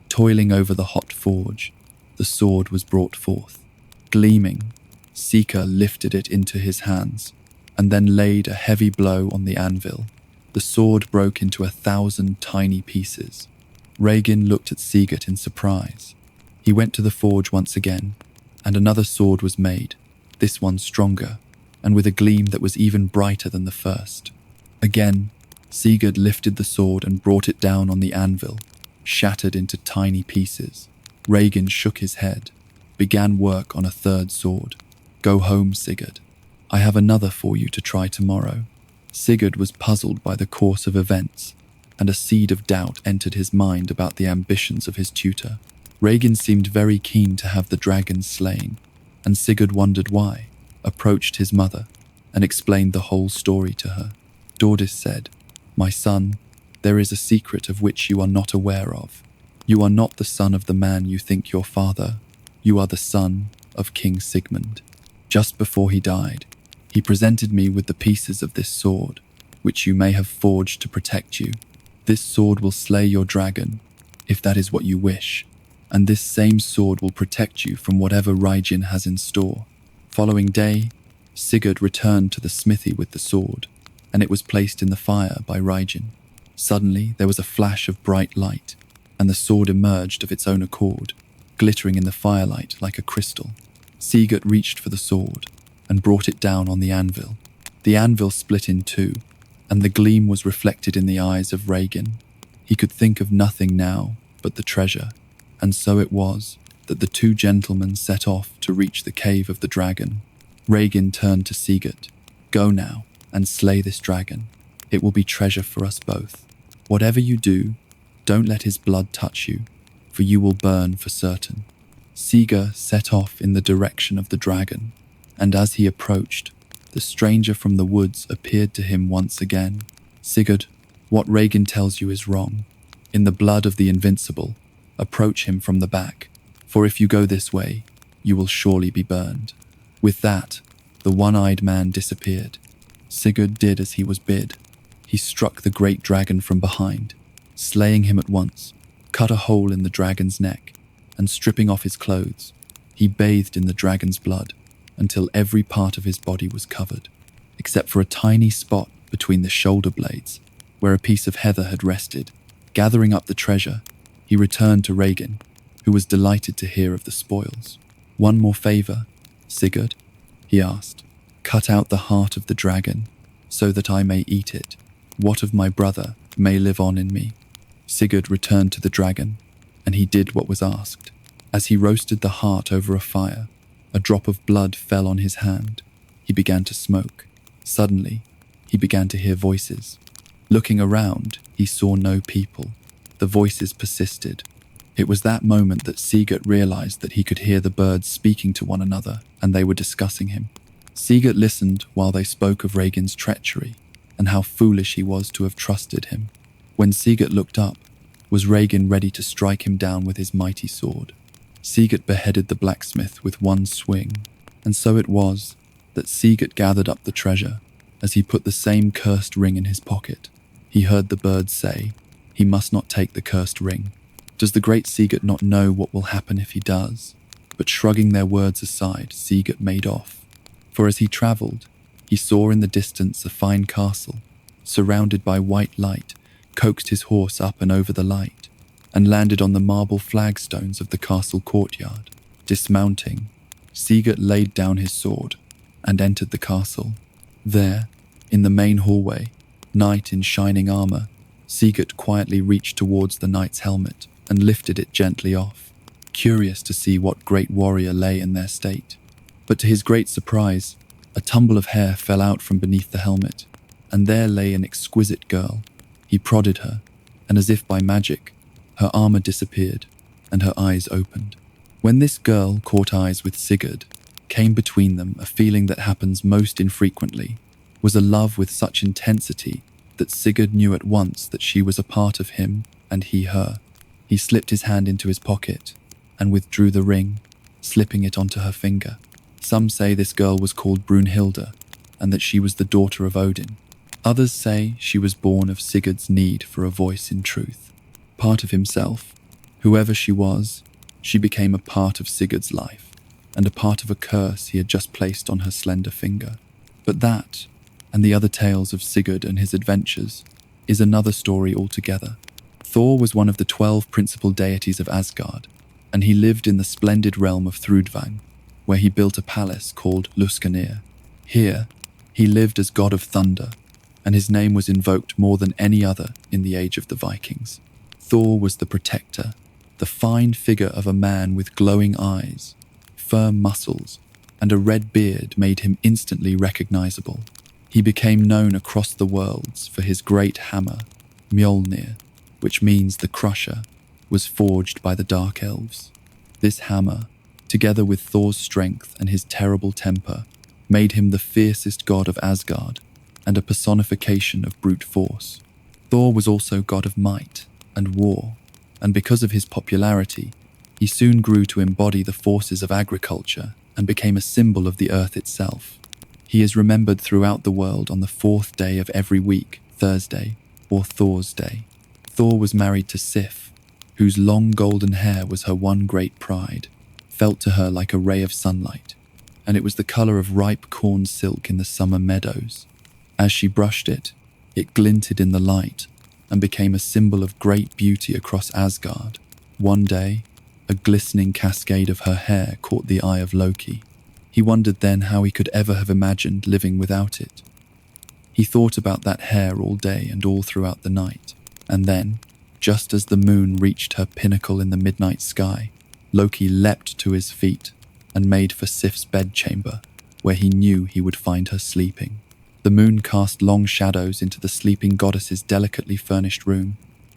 Toiling over the hot forge, the sword was brought forth. Gleaming, Sika lifted it into his hands, and then laid a heavy blow on the anvil. The sword broke into 1,000 tiny pieces. Regin looked at Sigurd in surprise. He went to the forge once again, and another sword was made, this one stronger, and with a gleam that was even brighter than the first. Again, Sigurd lifted the sword and brought it down on the anvil, shattered into tiny pieces. Regin shook his head, began work on a third sword. "Go home, Sigurd. I have another for you to try tomorrow." Sigurd was puzzled by the course of events, and a seed of doubt entered his mind about the ambitions of his tutor. Regin seemed very keen to have the dragon slain, and Sigurd wondered why, approached his mother, and explained the whole story to her. Dordis said, "My son, there is a secret of which you are not aware of. You are not the son of the man you think your father. You are the son of King Sigmund. Just before he died, he presented me with the pieces of this sword, which you may have forged to protect you. This sword will slay your dragon, if that is what you wish, and this same sword will protect you from whatever Raijin has in store." Following day, Sigurd returned to the smithy with the sword, and it was placed in the fire by Raijin. Suddenly there was a flash of bright light, and the sword emerged of its own accord, glittering in the firelight like a crystal. Sigurd reached for the sword and brought it down on the anvil. The anvil split in two, and the gleam was reflected in the eyes of Regin. He could think of nothing now but the treasure, and so it was that the two gentlemen set off to reach the cave of the dragon. Regin turned to Sigurd. "Go now and slay this dragon. It will be treasure for us both. Whatever you do, don't let his blood touch you, for you will burn for certain." Sigurd set off in the direction of the dragon, and as he approached, the stranger from the woods appeared to him once again. "Sigurd, what Regin tells you is wrong. In the blood of the invincible, approach him from the back, for if you go this way, you will surely be burned." With that, the one-eyed man disappeared. Sigurd did as he was bid. He struck the great dragon from behind, slaying him at once, cut a hole in the dragon's neck, and stripping off his clothes, he bathed in the dragon's blood until every part of his body was covered, except for a tiny spot between the shoulder blades, where a piece of heather had rested. Gathering up the treasure, he returned to Regin, who was delighted to hear of the spoils. "One more favor, Sigurd?" he asked. "Cut out the heart of the dragon, so that I may eat it. What of my brother may live on in me?" Sigurd returned to the dragon, and he did what was asked. As he roasted the heart over a fire, a drop of blood fell on his hand. He began to smoke. Suddenly, he began to hear voices. Looking around, he saw no people. The voices persisted. It was that moment that Sigurd realized that he could hear the birds speaking to one another, and they were discussing him. Sigurd listened while they spoke of Regin's treachery, and how foolish he was to have trusted him. When Sigurd looked up, was Regin ready to strike him down with his mighty sword. Sigurd beheaded the blacksmith with one swing, and so it was that Sigurd gathered up the treasure as he put the same cursed ring in his pocket. He heard the birds say, "He must not take the cursed ring. Does the great Sigurd not know what will happen if he does?" But shrugging their words aside, Sigurd made off. For as he travelled, he saw in the distance a fine castle, surrounded by white light, coaxed his horse up and over the light. and landed on the marble flagstones of the castle courtyard. Dismounting, Sigurd laid down his sword and entered the castle. There, in the main hallway, knight in shining armor, Sigurd quietly reached towards the knight's helmet and lifted it gently off, curious to see what great warrior lay in their state. But to his great surprise, a tumble of hair fell out from beneath the helmet, and there lay an exquisite girl. He prodded her, and as if by magic, her armor disappeared, and her eyes opened. When this girl caught eyes with Sigurd, came between them a feeling that happens most infrequently, was a love with such intensity that Sigurd knew at once that she was a part of him and he her. He slipped his hand into his pocket and withdrew the ring, slipping it onto her finger. Some say this girl was called Brunhilde and that she was the daughter of Odin. Others say she was born of Sigurd's need for a voice in truth. Part of himself, whoever she was, she became a part of Sigurd's life and a part of a curse he had just placed on her slender finger. But that, and the other tales of Sigurd and his adventures, is another story altogether. Thor was one of the 12 principal deities of Asgard, and he lived in the splendid realm of Thrudvang, where he built a palace called Luskanir. Here, he lived as god of thunder, and his name was invoked more than any other in the age of the Vikings. Thor was the protector, the fine figure of a man with glowing eyes, firm muscles, and a red beard made him instantly recognizable. He became known across the worlds for his great hammer, Mjolnir, which means the crusher, was forged by the Dark Elves. This hammer, together with Thor's strength and his terrible temper, made him the fiercest god of Asgard and a personification of brute force. Thor was also god of might and war, and because of his popularity, he soon grew to embody the forces of agriculture and became a symbol of the earth itself. He is remembered throughout the world on the 4th day of every week, Thursday, or Thor's Day. Thor was married to Sif, whose long golden hair was her one great pride, felt to her like a ray of sunlight, and it was the color of ripe corn silk in the summer meadows. As she brushed it, it glinted in the light and became a symbol of great beauty across Asgard. One day, a glistening cascade of her hair caught the eye of Loki. He wondered then how he could ever have imagined living without it. He thought about that hair all day and all throughout the night, and then, just as the moon reached her pinnacle in the midnight sky, Loki leapt to his feet and made for Sif's bedchamber, where he knew he would find her sleeping. The moon cast long shadows into the sleeping goddess's delicately furnished room,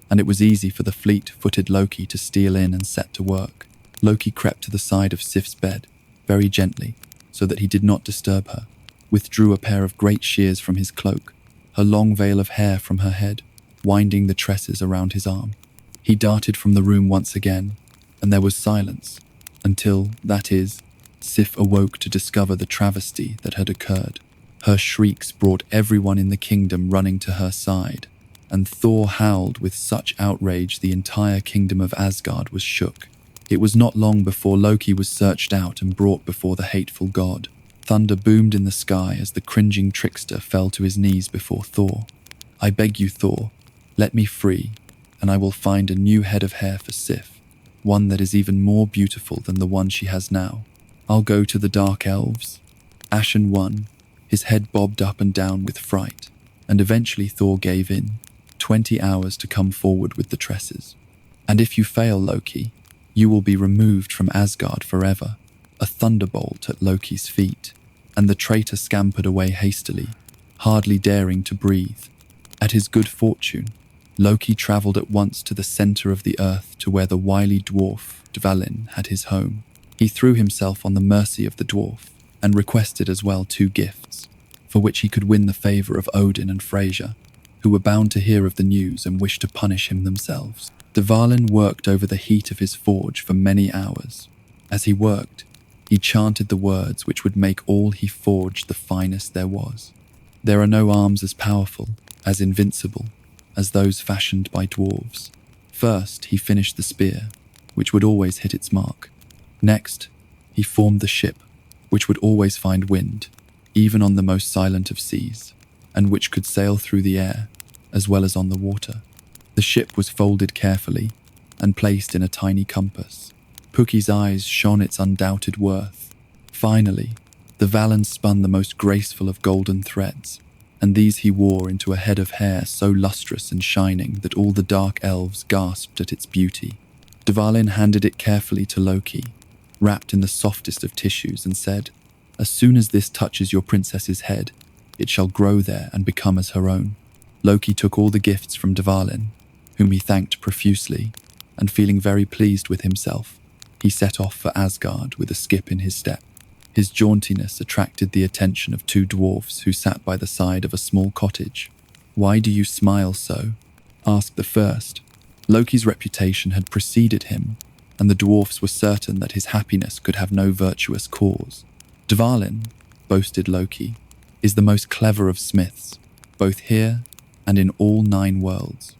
and it was easy for the fleet-footed Loki to steal in and set to work. Loki crept to the side of Sif's bed, very gently, so that he did not disturb her, withdrew a pair of great shears from his cloak, her long veil of hair from her head, winding the tresses around his arm. He darted from the room once again, and there was silence, until, that is, Sif awoke to discover the travesty that had occurred. Her shrieks brought everyone in the kingdom running to her side, and Thor howled with such outrage the entire kingdom of Asgard was shook. It was not long before Loki was searched out and brought before the hateful god. Thunder boomed in the sky as the cringing trickster fell to his knees before Thor. "I beg you, Thor, let me free, and I will find a new head of hair for Sif, one that is even more beautiful than the one she has now. I'll go to the Dark Elves." Ashen won. His head bobbed up and down with fright, and eventually Thor gave in. 20 hours to come forward with the tresses. "And if you fail, Loki, you will be removed from Asgard forever." A thunderbolt at Loki's feet, and the traitor scampered away hastily, hardly daring to breathe. At his good fortune, Loki travelled at once to the centre of the earth to where the wily dwarf Dvalin had his home. He threw himself on the mercy of the dwarf, and requested as well 2 gifts, for which he could win the favour of Odin and Freyja, who were bound to hear of the news and wished to punish him themselves. Dvalin worked over the heat of his forge for many hours. As he worked, he chanted the words which would make all he forged the finest there was. There are no arms as powerful, as invincible, as those fashioned by dwarves. First, he finished the spear, which would always hit its mark. Next, he formed the ship, which would always find wind, even on the most silent of seas, and which could sail through the air, as well as on the water. The ship was folded carefully, and placed in a tiny compass. Puki's eyes shone its undoubted worth. Finally, the Valan spun the most graceful of golden threads, and these he wore into a head of hair so lustrous and shining that all the dark elves gasped at its beauty. Dvalin handed it carefully to Loki, wrapped in the softest of tissues, and said, "As soon as this touches your princess's head, it shall grow there and become as her own." Loki took all the gifts from Dvalin, whom he thanked profusely, and feeling very pleased with himself, he set off for Asgard with a skip in his step. His jauntiness attracted the attention of two dwarfs who sat by the side of a small cottage. "Why do you smile so?" asked the first. Loki's reputation had preceded him, and the dwarfs were certain that his happiness could have no virtuous cause. "Dvalin," boasted Loki, "is the most clever of smiths, both here and in all 9 worlds."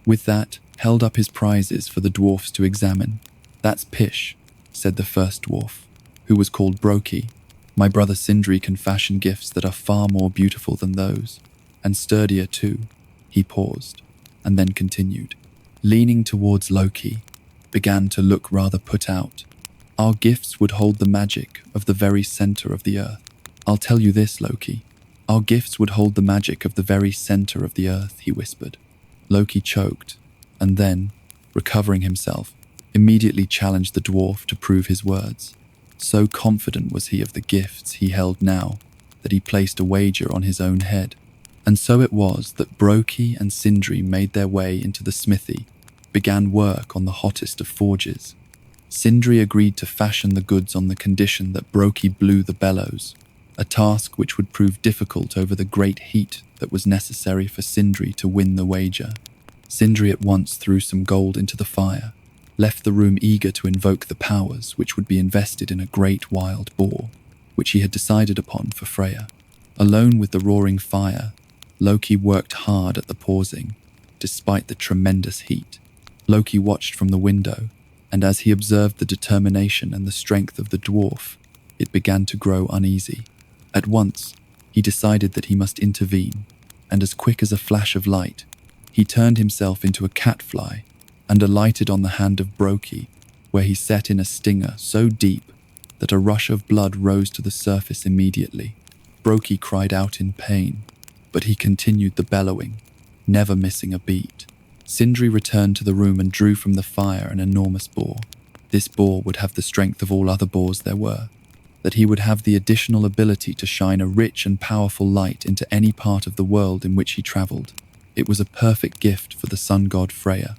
With that, held up his prizes for the dwarfs to examine. "That's pish," said the first dwarf, who was called Broki. "My brother Sindri can fashion gifts that are far more beautiful than those, and sturdier too." He paused, and then continued, leaning towards Loki, began to look rather put out. "Our gifts would hold the magic of the very center of the earth. I'll tell you this, Loki. Our gifts would hold the magic of the very center of the earth," he whispered. Loki choked, and then, recovering himself, immediately challenged the dwarf to prove his words. So confident was he of the gifts he held now that he placed a wager on his own head. And so it was that Broki and Sindri made their way into the smithy, began work on the hottest of forges. Sindri agreed to fashion the goods on the condition that Broki blew the bellows, a task which would prove difficult over the great heat that was necessary for Sindri to win the wager. Sindri at once threw some gold into the fire, left the room eager to invoke the powers which would be invested in a great wild boar, which he had decided upon for Freya. Alone with the roaring fire, Loki worked hard at the pausing, despite the tremendous heat. Loki watched from the window, and as he observed the determination and the strength of the dwarf, it began to grow uneasy. At once, he decided that he must intervene, and as quick as a flash of light, he turned himself into a catfly and alighted on the hand of Broki, where he set in a stinger so deep that a rush of blood rose to the surface immediately. Broki cried out in pain, but he continued the bellowing, never missing a beat. Sindri returned to the room and drew from the fire an enormous boar. This boar would have the strength of all other boars there were, that he would have the additional ability to shine a rich and powerful light into any part of the world in which he travelled. It was a perfect gift for the sun god Freya.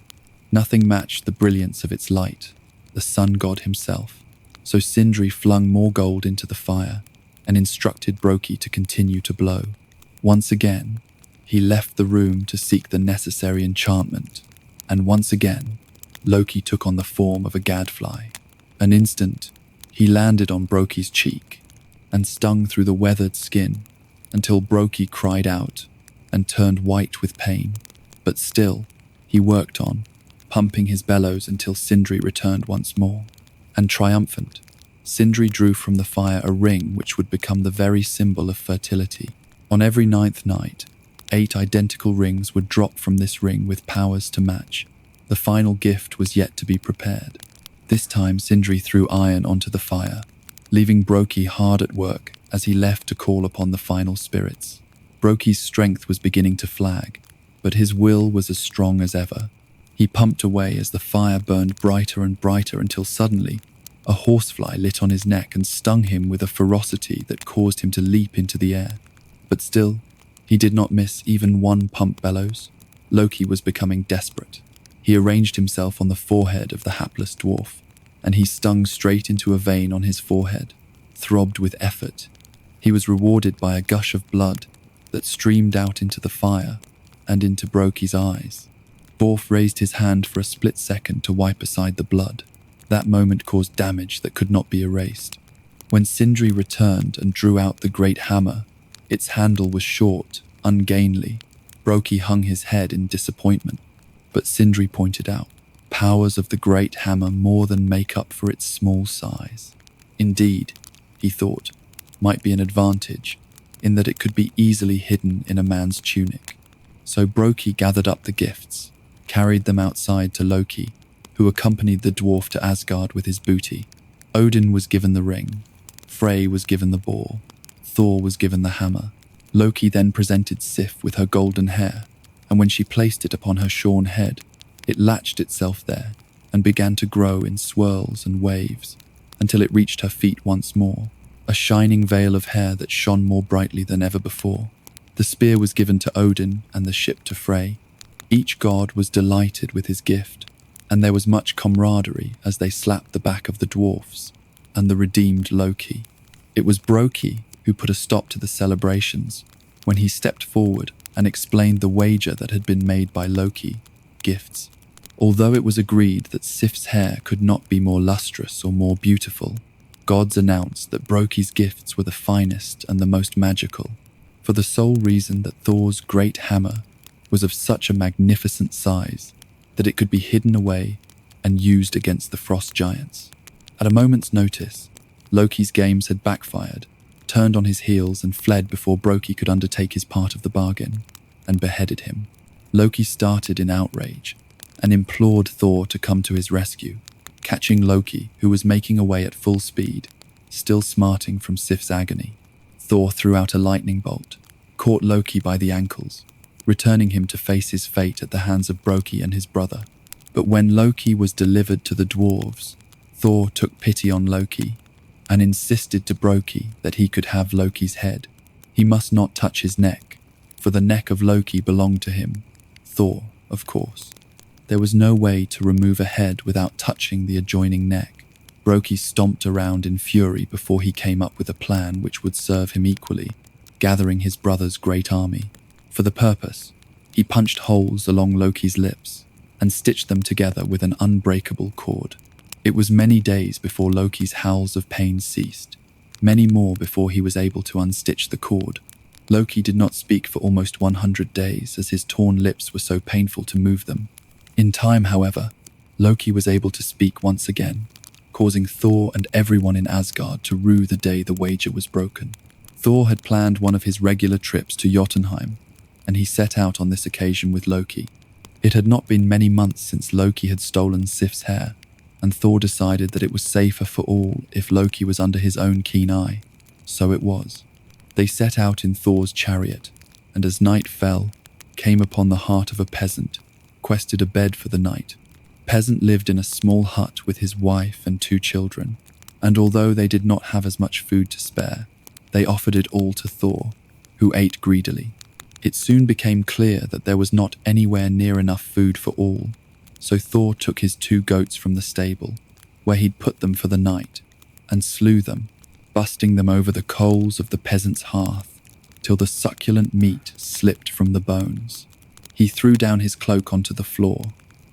Nothing matched the brilliance of its light, the sun god himself. So Sindri flung more gold into the fire and instructed Broki to continue to blow. Once again, he left the room to seek the necessary enchantment, and once again, Loki took on the form of a gadfly. An instant, he landed on Broki's cheek and stung through the weathered skin until Broki cried out and turned white with pain. But still, he worked on, pumping his bellows until Sindri returned once more. And triumphant, Sindri drew from the fire a ring which would become the very symbol of fertility. On every 9th night, 8 identical rings would drop from this ring with powers to match. The final gift was yet to be prepared. This time Sindri threw iron onto the fire, leaving Broki hard at work as he left to call upon the final spirits. Broki's strength was beginning to flag, but his will was as strong as ever. He pumped away as the fire burned brighter and brighter until suddenly a horsefly lit on his neck and stung him with a ferocity that caused him to leap into the air. But still, he did not miss even one pump bellows. Loki was becoming desperate. He arranged himself on the forehead of the hapless dwarf, and he stung straight into a vein on his forehead, throbbed with effort. He was rewarded by a gush of blood that streamed out into the fire and into Broki's eyes. Borf raised his hand for a split second to wipe aside the blood. That moment caused damage that could not be erased. When Sindri returned and drew out the great hammer, its handle was short, ungainly. Broki hung his head in disappointment, but Sindri pointed out, powers of the great hammer more than make up for its small size. Indeed, he thought, might be an advantage, in that it could be easily hidden in a man's tunic. So Broki gathered up the gifts, carried them outside to Loki, who accompanied the dwarf to Asgard with his booty. Odin was given the ring, Frey was given the boar, Thor was given the hammer. Loki then presented Sif with her golden hair, and when she placed it upon her shorn head, it latched itself there and began to grow in swirls and waves until it reached her feet once more, a shining veil of hair that shone more brightly than ever before. The spear was given to Odin and the ship to Frey. Each god was delighted with his gift, and there was much camaraderie as they slapped the back of the dwarfs and the redeemed Loki. It was Brokey who put a stop to the celebrations when he stepped forward and explained the wager that had been made by Loki, gifts. Although it was agreed that Sif's hair could not be more lustrous or more beautiful, gods announced that Brokey's gifts were the finest and the most magical, for the sole reason that Thor's great hammer was of such a magnificent size that it could be hidden away and used against the frost giants. At a moment's notice, Loki's games had backfired, turned on his heels and fled before Brokey could undertake his part of the bargain, and beheaded him. Loki started in outrage and implored Thor to come to his rescue, catching Loki, who was making away at full speed, still smarting from Sif's agony. Thor threw out a lightning bolt, caught Loki by the ankles, returning him to face his fate at the hands of Brokey and his brother. But when Loki was delivered to the dwarves, Thor took pity on Loki and insisted to Brokey that he could have Loki's head. He must not touch his neck, for the neck of Loki belonged to him, Thor, of course. There was no way to remove a head without touching the adjoining neck. Brokey stomped around in fury before he came up with a plan which would serve him equally, gathering his brother's great army. For the purpose, he punched holes along Loki's lips and stitched them together with an unbreakable cord. It was many days before Loki's howls of pain ceased, many more before he was able to unstitch the cord. Loki did not speak for almost 100 days as his torn lips were so painful to move them. In time, however, Loki was able to speak once again, causing Thor and everyone in Asgard to rue the day the wager was broken. Thor had planned one of his regular trips to Jotunheim, and he set out on this occasion with Loki. It had not been many months since Loki had stolen Sif's hair, and Thor decided that it was safer for all if Loki was under his own keen eye. So it was. They set out in Thor's chariot, and as night fell, came upon the heart of a peasant, quested a bed for the night. Peasant lived in a small hut with his wife and 2 children, and although they did not have as much food to spare, they offered it all to Thor, who ate greedily. It soon became clear that there was not anywhere near enough food for all, so Thor took his 2 goats from the stable, where he'd put them for the night, and slew them, busting them over the coals of the peasant's hearth, till the succulent meat slipped from the bones. He threw down his cloak onto the floor,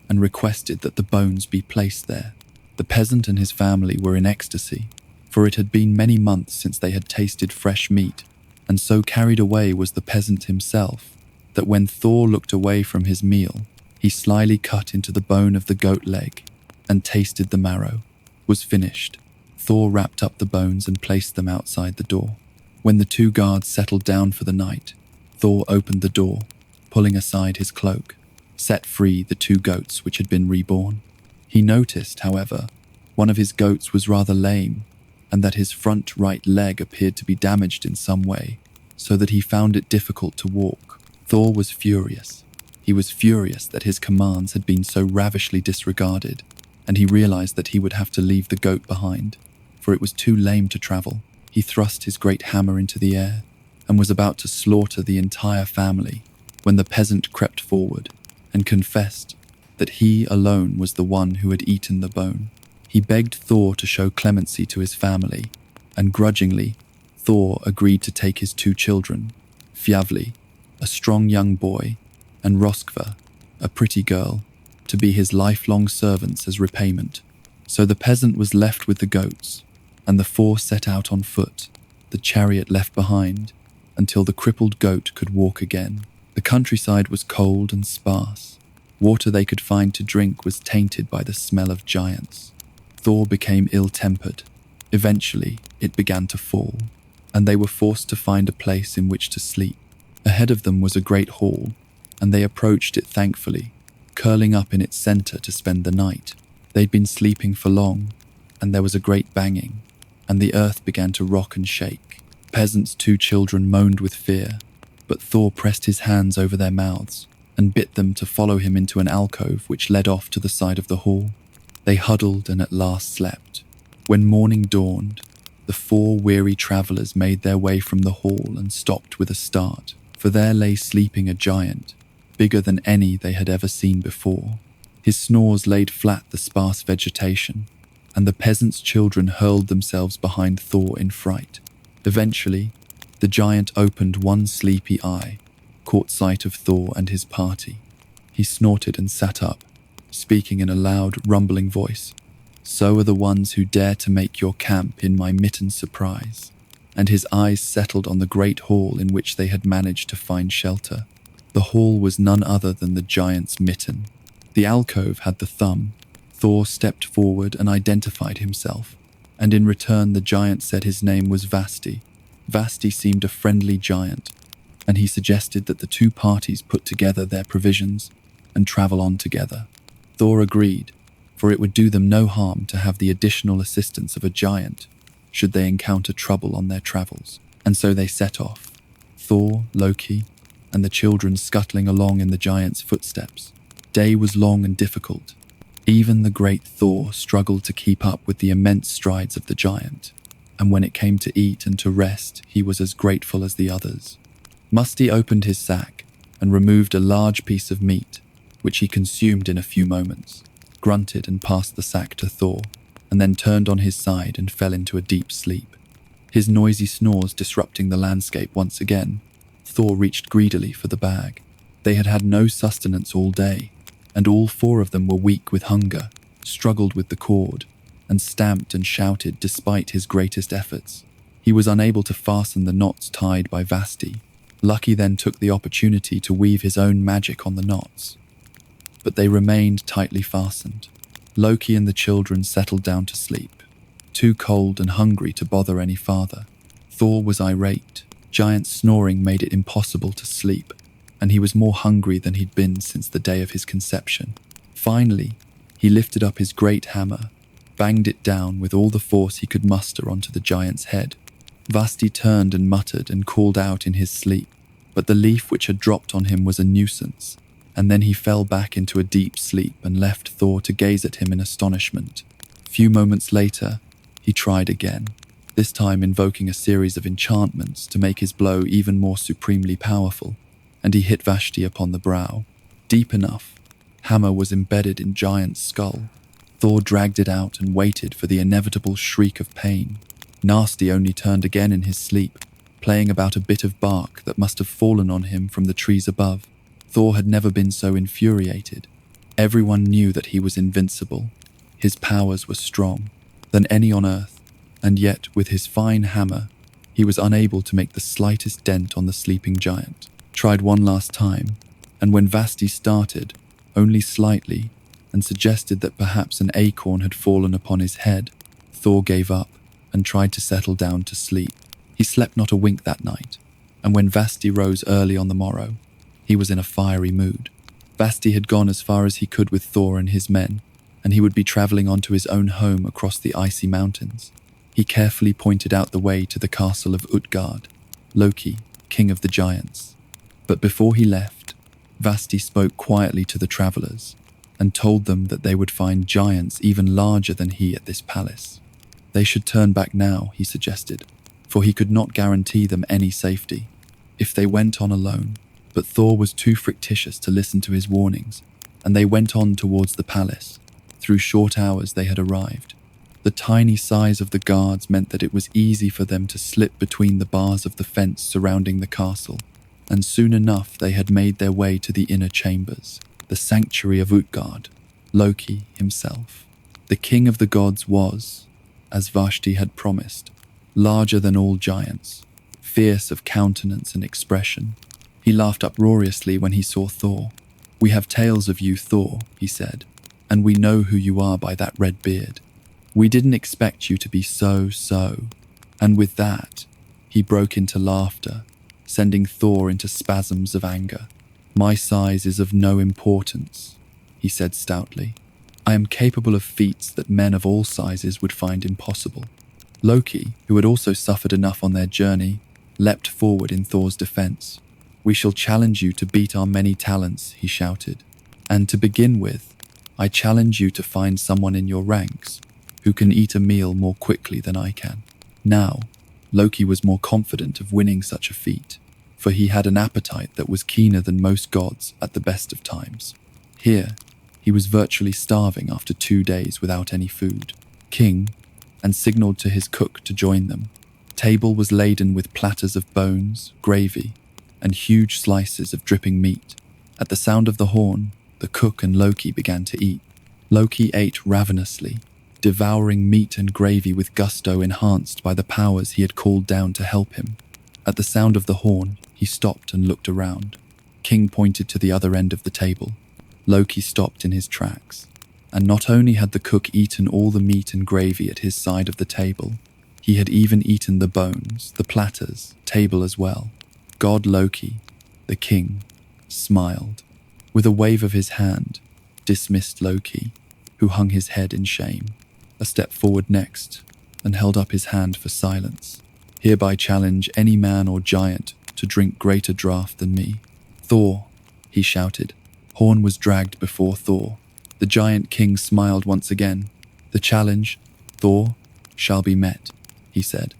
and requested that the bones be placed there. The peasant and his family were in ecstasy, for it had been many months since they had tasted fresh meat, and so carried away was the peasant himself, that when Thor looked away from his meal, he slyly cut into the bone of the goat leg, and tasted the marrow. Was finished. Thor wrapped up the bones and placed them outside the door. When the 2 guards settled down for the night, Thor opened the door, pulling aside his cloak, set free the 2 goats which had been reborn. He noticed, however, one of his goats was rather lame, and that his front right leg appeared to be damaged in some way, so that he found it difficult to walk. Thor was furious. He was furious that his commands had been so ravishly disregarded, and he realized that he would have to leave the goat behind, for it was too lame to travel. He thrust his great hammer into the air, and was about to slaughter the entire family, when the peasant crept forward, and confessed that he alone was the one who had eaten the bone. He begged Thor to show clemency to his family, and grudgingly, Thor agreed to take his 2 children, Fjavli, a strong young boy, and Roskva, a pretty girl, to be his lifelong servants as repayment. So the peasant was left with the goats, and the 4 set out on foot, the chariot left behind, until the crippled goat could walk again. The countryside was cold and sparse. Water they could find to drink was tainted by the smell of giants. Thor became ill-tempered. Eventually, it began to fall, and they were forced to find a place in which to sleep. Ahead of them was a great hall, and they approached it thankfully, curling up in its center to spend the night. They'd been sleeping for long, and there was a great banging, and the earth began to rock and shake. Peasants' 2 children moaned with fear, but Thor pressed his hands over their mouths and bid them to follow him into an alcove which led off to the side of the hall. They huddled and at last slept. When morning dawned, the 4 weary travellers made their way from the hall and stopped with a start, for there lay sleeping a giant, bigger than any they had ever seen before. His snores laid flat the sparse vegetation, and the peasants' children hurled themselves behind Thor in fright. Eventually, the giant opened one sleepy eye, caught sight of Thor and his party. He snorted and sat up, speaking in a loud, rumbling voice. "So are the ones who dare to make your camp in my mitten surprise." And his eyes settled on the great hall in which they had managed to find shelter. The hall was none other than the giant's mitten. The alcove had the thumb. Thor stepped forward and identified himself, and in return the giant said his name was Vasti. Vasti seemed a friendly giant, and he suggested that the 2 parties put together their provisions and travel on together. Thor agreed, for it would do them no harm to have the additional assistance of a giant should they encounter trouble on their travels, and so they set off, Thor, Loki, and the children scuttling along in the giant's footsteps. Day was long and difficult. Even the great Thor struggled to keep up with the immense strides of the giant, and when it came to eat and to rest, he was as grateful as the others. Musty opened his sack and removed a large piece of meat, which he consumed in a few moments, grunted and passed the sack to Thor, and then turned on his side and fell into a deep sleep. His noisy snores disrupting the landscape once again, Thor reached greedily for the bag. They had had no sustenance all day, and all 4 of them were weak with hunger, struggled with the cord, and stamped and shouted despite his greatest efforts. He was unable to fasten the knots tied by Vasti. Lucky then took the opportunity to weave his own magic on the knots, but they remained tightly fastened. Loki and the children settled down to sleep, too cold and hungry to bother any farther. Thor was irate. Giant snoring made it impossible to sleep, and he was more hungry than he'd been since the day of his conception. Finally, he lifted up his great hammer, banged it down with all the force he could muster onto the giant's head. Vasti turned and muttered and called out in his sleep, but the leaf which had dropped on him was a nuisance, and then he fell back into a deep sleep and left Thor to gaze at him in astonishment. A few moments later, he tried again, this time invoking a series of enchantments to make his blow even more supremely powerful, and he hit Vashti upon the brow. Deep enough, hammer was embedded in giant's skull. Thor dragged it out and waited for the inevitable shriek of pain. Nasty only turned again in his sleep, playing about a bit of bark that must have fallen on him from the trees above. Thor had never been so infuriated. Everyone knew that he was invincible. His powers were strong, than any on earth, and yet with his fine hammer, he was unable to make the slightest dent on the sleeping giant. Tried one last time, and when Vasti started, only slightly, and suggested that perhaps an acorn had fallen upon his head, Thor gave up and tried to settle down to sleep. He slept not a wink that night, and when Vasti rose early on the morrow, he was in a fiery mood. Vasti had gone as far as he could with Thor and his men, and he would be travelling on to his own home across the icy mountains. He carefully pointed out the way to the castle of Utgard, Loki, king of the giants. But before he left, Vasti spoke quietly to the travellers and told them that they would find giants even larger than he at this palace. They should turn back now, he suggested, for he could not guarantee them any safety if they went on alone. But Thor was too frictious to listen to his warnings, and they went on towards the palace. Through short hours they had arrived. The tiny size of the guards meant that it was easy for them to slip between the bars of the fence surrounding the castle, and soon enough they had made their way to the inner chambers, the sanctuary of Utgard, Loki himself. The king of the gods was, as Vashti had promised, larger than all giants, fierce of countenance and expression. He laughed uproariously when he saw Thor. "We have tales of you, Thor," he said, "and we know who you are by that red beard. We didn't expect you to be so. And with that, he broke into laughter, sending Thor into spasms of anger. "My size is of no importance," he said stoutly. I am capable of feats that men of all sizes would find impossible." Loki, who had also suffered enough on their journey, leapt forward in Thor's defense. "We shall challenge you to beat our many talents," he shouted. "And to begin with, I challenge you to find someone in your ranks who can eat a meal more quickly than I can." Now, Loki was more confident of winning such a feat, for he had an appetite that was keener than most gods at the best of times. Here, he was virtually starving after 2 days without any food. King, and signaled to his cook to join them. Table was laden with platters of bones, gravy, and huge slices of dripping meat. At the sound of the horn, the cook and Loki began to eat. Loki ate ravenously, devouring meat and gravy with gusto enhanced by the powers he had called down to help him. At the sound of the horn, he stopped and looked around. King pointed to the other end of the table. Loki stopped in his tracks, and not only had the cook eaten all the meat and gravy at his side of the table, he had even eaten the bones, the platters, table as well. God Loki, the king, smiled. With a wave of his hand, dismissed Loki, who hung his head in shame. A step forward next, and held up his hand for silence. "Hereby challenge any man or giant to drink greater draught than me." "Thor," he shouted. Horn was dragged before Thor. The giant king smiled once again. "The challenge, Thor, shall be met," he said.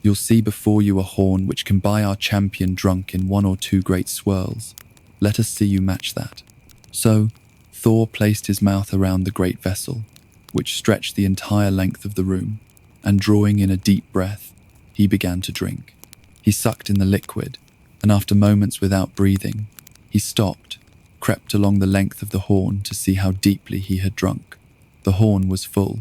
"You'll see before you a horn which can buy our champion drunk in 1 or 2 great swirls. Let us see you match that." So, Thor placed his mouth around the great vessel, which stretched the entire length of the room, and drawing in a deep breath, he began to drink. He sucked in the liquid, and after moments without breathing, he stopped, crept along the length of the horn to see how deeply he had drunk. The horn was full.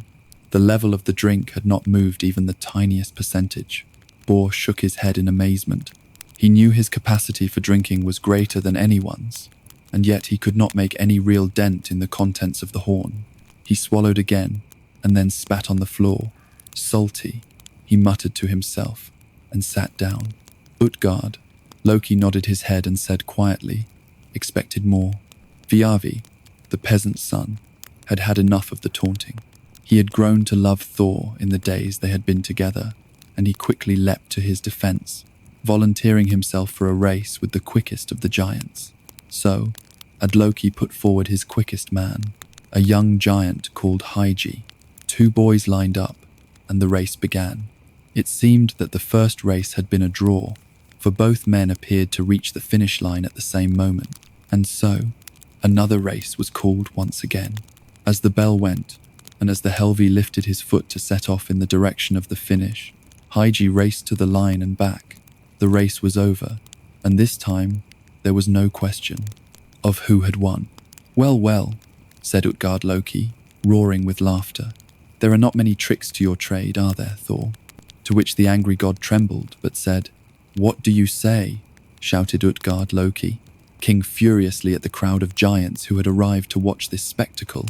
The level of the drink had not moved even the tiniest percentage. Bor shook his head in amazement. He knew his capacity for drinking was greater than anyone's, and yet he could not make any real dent in the contents of the horn. He swallowed again, and then spat on the floor. "Salty," he muttered to himself, and sat down. "Utgard," Loki nodded his head and said quietly, expected more. Viavi, the peasant's son, had had enough of the taunting. He had grown to love Thor in the days they had been together, and he quickly leapt to his defense, volunteering himself for a race with the quickest of the giants. So, had Loki put forward his quickest man, a young giant called Hygi. 2 boys lined up, and the race began. It seemed that the first race had been a draw, for both men appeared to reach the finish line at the same moment, and so, another race was called once again. As the bell went, and as the Helvi lifted his foot to set off in the direction of the finish, Hygi raced to the line and back. The race was over, and this time, there was no question of who had won. "Well, well," said Utgard Loki, roaring with laughter. "There are not many tricks to your trade, are there, Thor?" To which the angry god trembled, but said, "What do you say?" shouted Utgard Loki, king furiously at the crowd of giants who had arrived to watch this spectacle.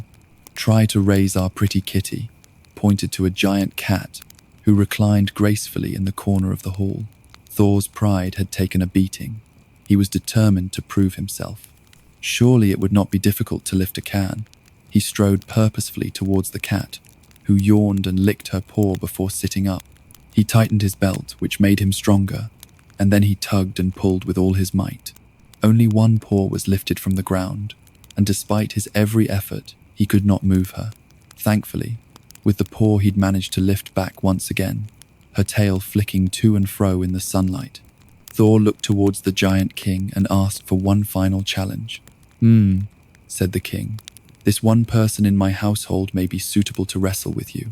"Try to raise our pretty kitty," pointed to a giant cat who reclined gracefully in the corner of the hall. Thor's pride had taken a beating. He was determined to prove himself. Surely it would not be difficult to lift a can. He strode purposefully towards the cat, who yawned and licked her paw before sitting up. He tightened his belt, which made him stronger, and then he tugged and pulled with all his might. Only one paw was lifted from the ground, and despite his every effort, he could not move her. Thankfully, with the paw he'd managed to lift back once again, her tail flicking to and fro in the sunlight. Thor looked towards the giant king and asked for one final challenge. Said the king. "This one person in my household may be suitable to wrestle with you.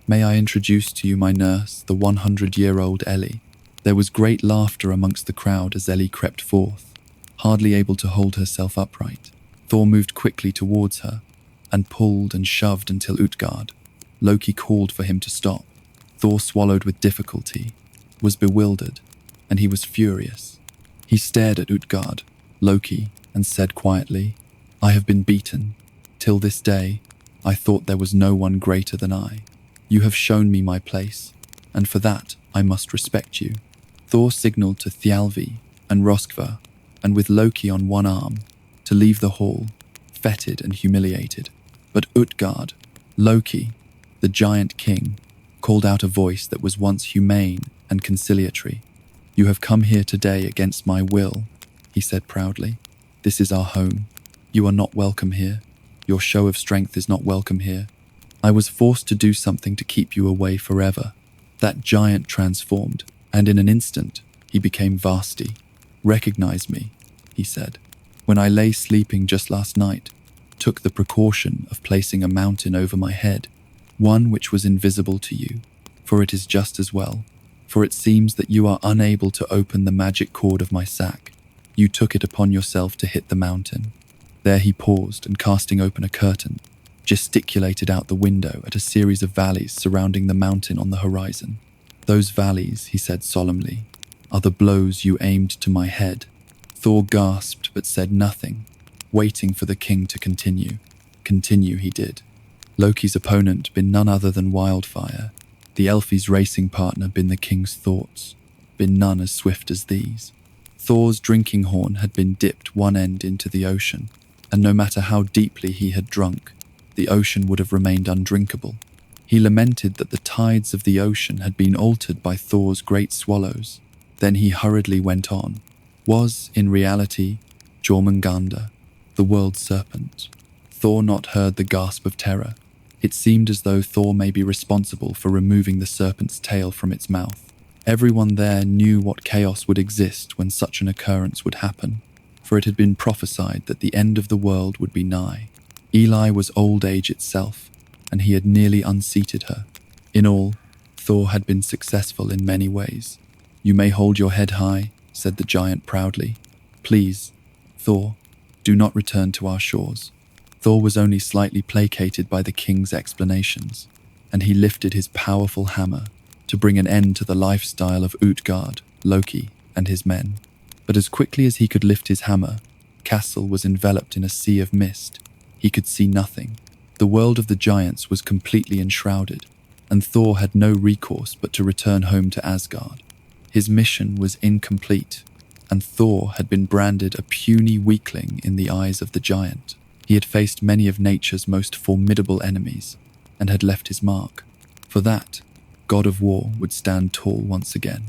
May I introduce to you my nurse, the 100-year-old Ellie?" There was great laughter amongst the crowd as Ellie crept forth, hardly able to hold herself upright. Thor moved quickly towards her, and pulled and shoved until Utgard. Loki called for him to stop. Thor swallowed with difficulty, was bewildered, and he was furious. He stared at Utgard, Loki, and said quietly, "I have been beaten. Till this day, I thought there was no one greater than I. You have shown me my place, and for that I must respect you." Thor signaled to Thjalfi and Roskva, and with Loki on one arm, to leave the hall, fetid and humiliated. But Utgard, Loki, the giant king, called out a voice that was once humane and conciliatory. "You have come here today against my will," he said proudly. "This is our home. You are not welcome here. Your show of strength is not welcome here. I was forced to do something to keep you away forever." That giant transformed, and in an instant, he became Vasti. "Recognize me," he said. "When I lay sleeping just last night, took the precaution of placing a mountain over my head, one which was invisible to you, for it is just as well, for it seems that you are unable to open the magic cord of my sack. You took it upon yourself to hit the mountain." There he paused and, casting open a curtain, gesticulated out the window at a series of valleys surrounding the mountain on the horizon. "Those valleys," he said solemnly, "are the blows you aimed to my head." Thor gasped but said nothing, waiting for the king to continue. Continue he did. Loki's opponent been none other than Wildfire, the Elfie's racing partner been the king's thoughts, been none as swift as these. Thor's drinking horn had been dipped one end into the ocean, and no matter how deeply he had drunk, the ocean would have remained undrinkable. He lamented that the tides of the ocean had been altered by Thor's great swallows. Then he hurriedly went on. Was, in reality, Jormungandr, the world serpent. Thor not heard the gasp of terror. It seemed as though Thor may be responsible for removing the serpent's tail from its mouth. Everyone there knew what chaos would exist when such an occurrence would happen, for it had been prophesied that the end of the world would be nigh. Eli was old age itself, and he had nearly unseated her. In all, Thor had been successful in many ways. "You may hold your head high," said the giant proudly. "Please, Thor, do not return to our shores." Thor was only slightly placated by the king's explanations, and he lifted his powerful hammer to bring an end to the lifestyle of Utgard, Loki, and his men. But as quickly as he could lift his hammer, Castle was enveloped in a sea of mist. He could see nothing. The world of the giants was completely enshrouded, and Thor had no recourse but to return home to Asgard. His mission was incomplete, and Thor had been branded a puny weakling in the eyes of the giant. He had faced many of nature's most formidable enemies, and had left his mark. For that, God of War would stand tall once again.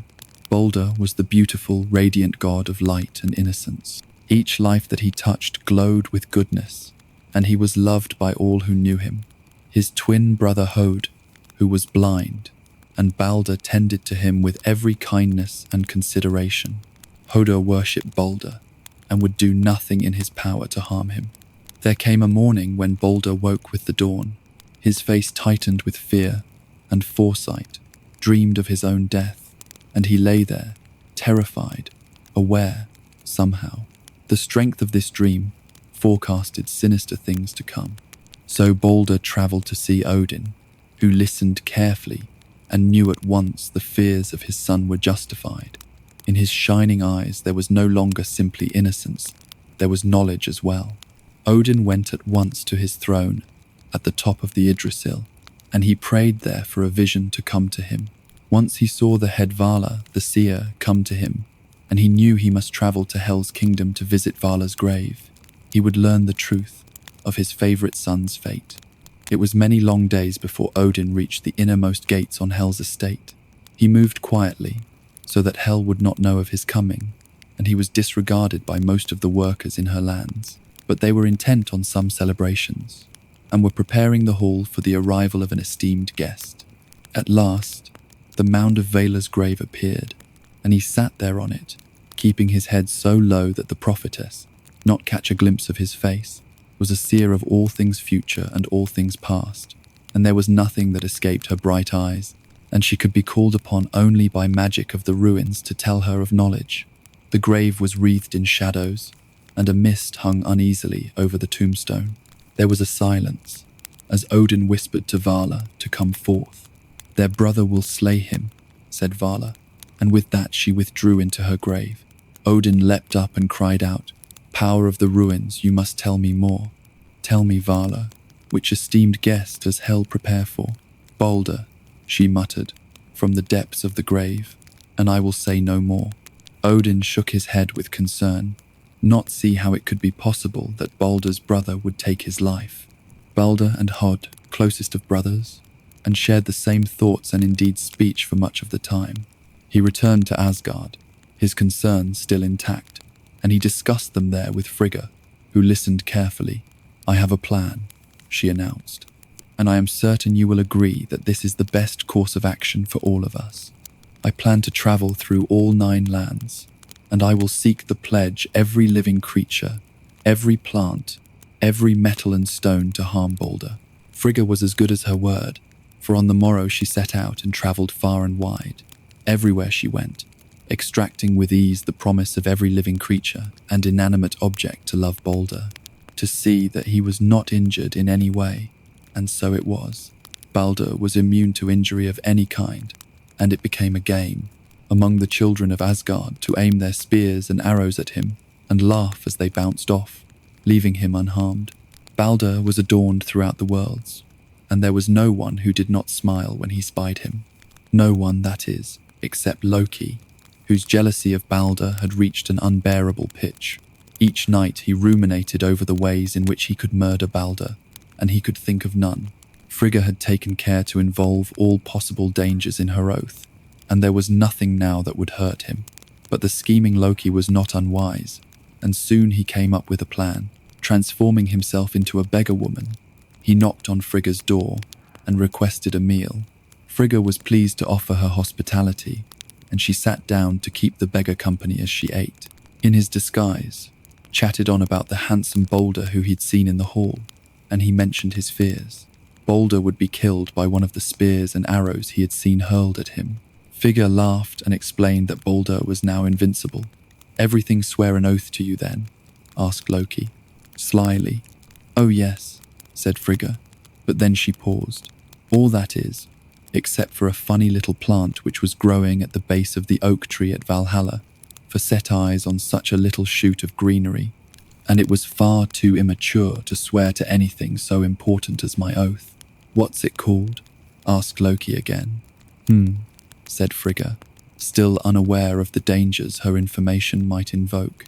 Balder was the beautiful, radiant god of light and innocence. Each life that he touched glowed with goodness, and he was loved by all who knew him. His twin brother Hod, who was blind, and Balder tended to him with every kindness and consideration. Hodor worshipped Balder, and would do nothing in his power to harm him. There came a morning when Balder woke with the dawn. His face tightened with fear, and foresight dreamed of his own death, and he lay there, terrified, aware, somehow. The strength of this dream forecasted sinister things to come. So Balder travelled to see Odin, who listened carefully and knew at once the fears of his son were justified. In his shining eyes there was no longer simply innocence, there was knowledge as well. Odin went at once to his throne at the top of the Yggdrasil, and he prayed there for a vision to come to him. Once he saw the head Vala, the seer, come to him, and he knew he must travel to Hel's kingdom to visit Vala's grave. He would learn the truth of his favourite son's fate. It was many long days before Odin reached the innermost gates on Hel's estate. He moved quietly, so that Hel would not know of his coming, and he was disregarded by most of the workers in her lands. But they were intent on some celebrations, and were preparing the hall for the arrival of an esteemed guest. At last, the mound of Vala's grave appeared, and he sat there on it, keeping his head so low that the prophetess, not catch a glimpse of his face, was a seer of all things future and all things past, and there was nothing that escaped her bright eyes, and she could be called upon only by magic of the ruins to tell her of knowledge. The grave was wreathed in shadows, and a mist hung uneasily over the tombstone. There was a silence, as Odin whispered to Vala to come forth. "Their brother will slay him," said Vala, and with that she withdrew into her grave. Odin leapt up and cried out, "Power of the ruins, you must tell me more. Tell me, Vala, which esteemed guest does Hel prepare for?" "Balder," she muttered, from the depths of the grave, "and I will say no more." Odin shook his head with concern, not see how it could be possible that Balder's brother would take his life. Balder and Hod, closest of brothers, and shared the same thoughts and indeed speech for much of the time. He returned to Asgard, his concerns still intact, and he discussed them there with Frigga, who listened carefully. "I have a plan," she announced, "and I am certain you will agree that this is the best course of action for all of us. I plan to travel through all 9 lands, and I will seek the pledge every living creature, every plant, every metal and stone to harm Balder." Frigga was as good as her word, for on the morrow she set out and travelled far and wide. Everywhere she went, extracting with ease the promise of every living creature and inanimate object to love Balder, to see that he was not injured in any way. And so it was. Balder was immune to injury of any kind, and it became a game among the children of Asgard to aim their spears and arrows at him and laugh as they bounced off, leaving him unharmed. Balder was adorned throughout the worlds, and there was no one who did not smile when he spied him. No one, that is, except Loki, whose jealousy of Balder had reached an unbearable pitch. Each night he ruminated over the ways in which he could murder Balder, and he could think of none. Frigga had taken care to involve all possible dangers in her oath, and there was nothing now that would hurt him. But the scheming Loki was not unwise, and soon he came up with a plan. Transforming himself into a beggar woman, he knocked on Frigga's door and requested a meal. Frigga was pleased to offer her hospitality, and she sat down to keep the beggar company as she ate. In his disguise, chatted on about the handsome Balder who he'd seen in the hall, and he mentioned his fears. Balder would be killed by one of the spears and arrows he had seen hurled at him. Frigga laughed and explained that Balder was now invincible. "Everything swear an oath to you then?" asked Loki, slyly. "Oh yes," said Frigga, but then she paused. "All that is, except for a funny little plant which was growing at the base of the oak tree at Valhalla, for set eyes on such a little shoot of greenery, and it was far too immature to swear to anything so important as my oath." "What's it called?" asked Loki again. Said Frigga, still unaware of the dangers her information might invoke.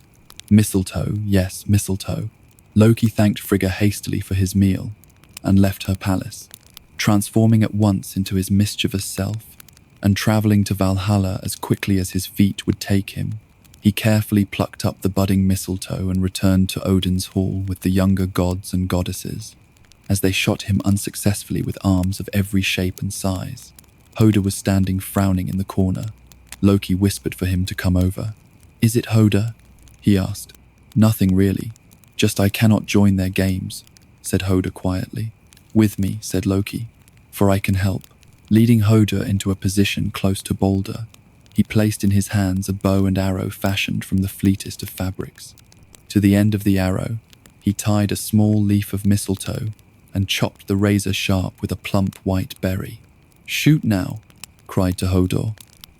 "Mistletoe, yes, mistletoe." Loki thanked Frigga hastily for his meal and left her palace, transforming at once into his mischievous self and travelling to Valhalla as quickly as his feet would take him. He carefully plucked up the budding mistletoe and returned to Odin's hall with the younger gods and goddesses. As they shot him unsuccessfully with arms of every shape and size, Hoda was standing frowning in the corner. Loki whispered for him to come over. "Is it Hoda?" he asked. "Nothing really. Just I cannot join their games," said Hoda quietly. "With me," said Loki, "for I can help." Leading Hoda into a position close to Balder, he placed in his hands a bow and arrow fashioned from the fleetest of fabrics. To the end of the arrow, he tied a small leaf of mistletoe and chopped the razor sharp with a plump white berry. "Shoot now," cried to Hodor.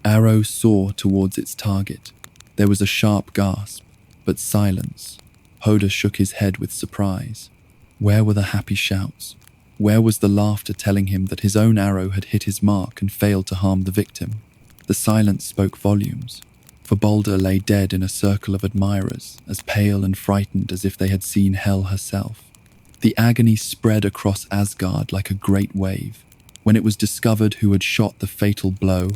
Arrow soar towards its target. There was a sharp gasp, but silence. Hoda shook his head with surprise. Where were the happy shouts? Where was the laughter telling him that his own arrow had hit his mark and failed to harm the victim? The silence spoke volumes, for Balder lay dead in a circle of admirers, as pale and frightened as if they had seen Hel herself. The agony spread across Asgard like a great wave. When it was discovered who had shot the fatal blow,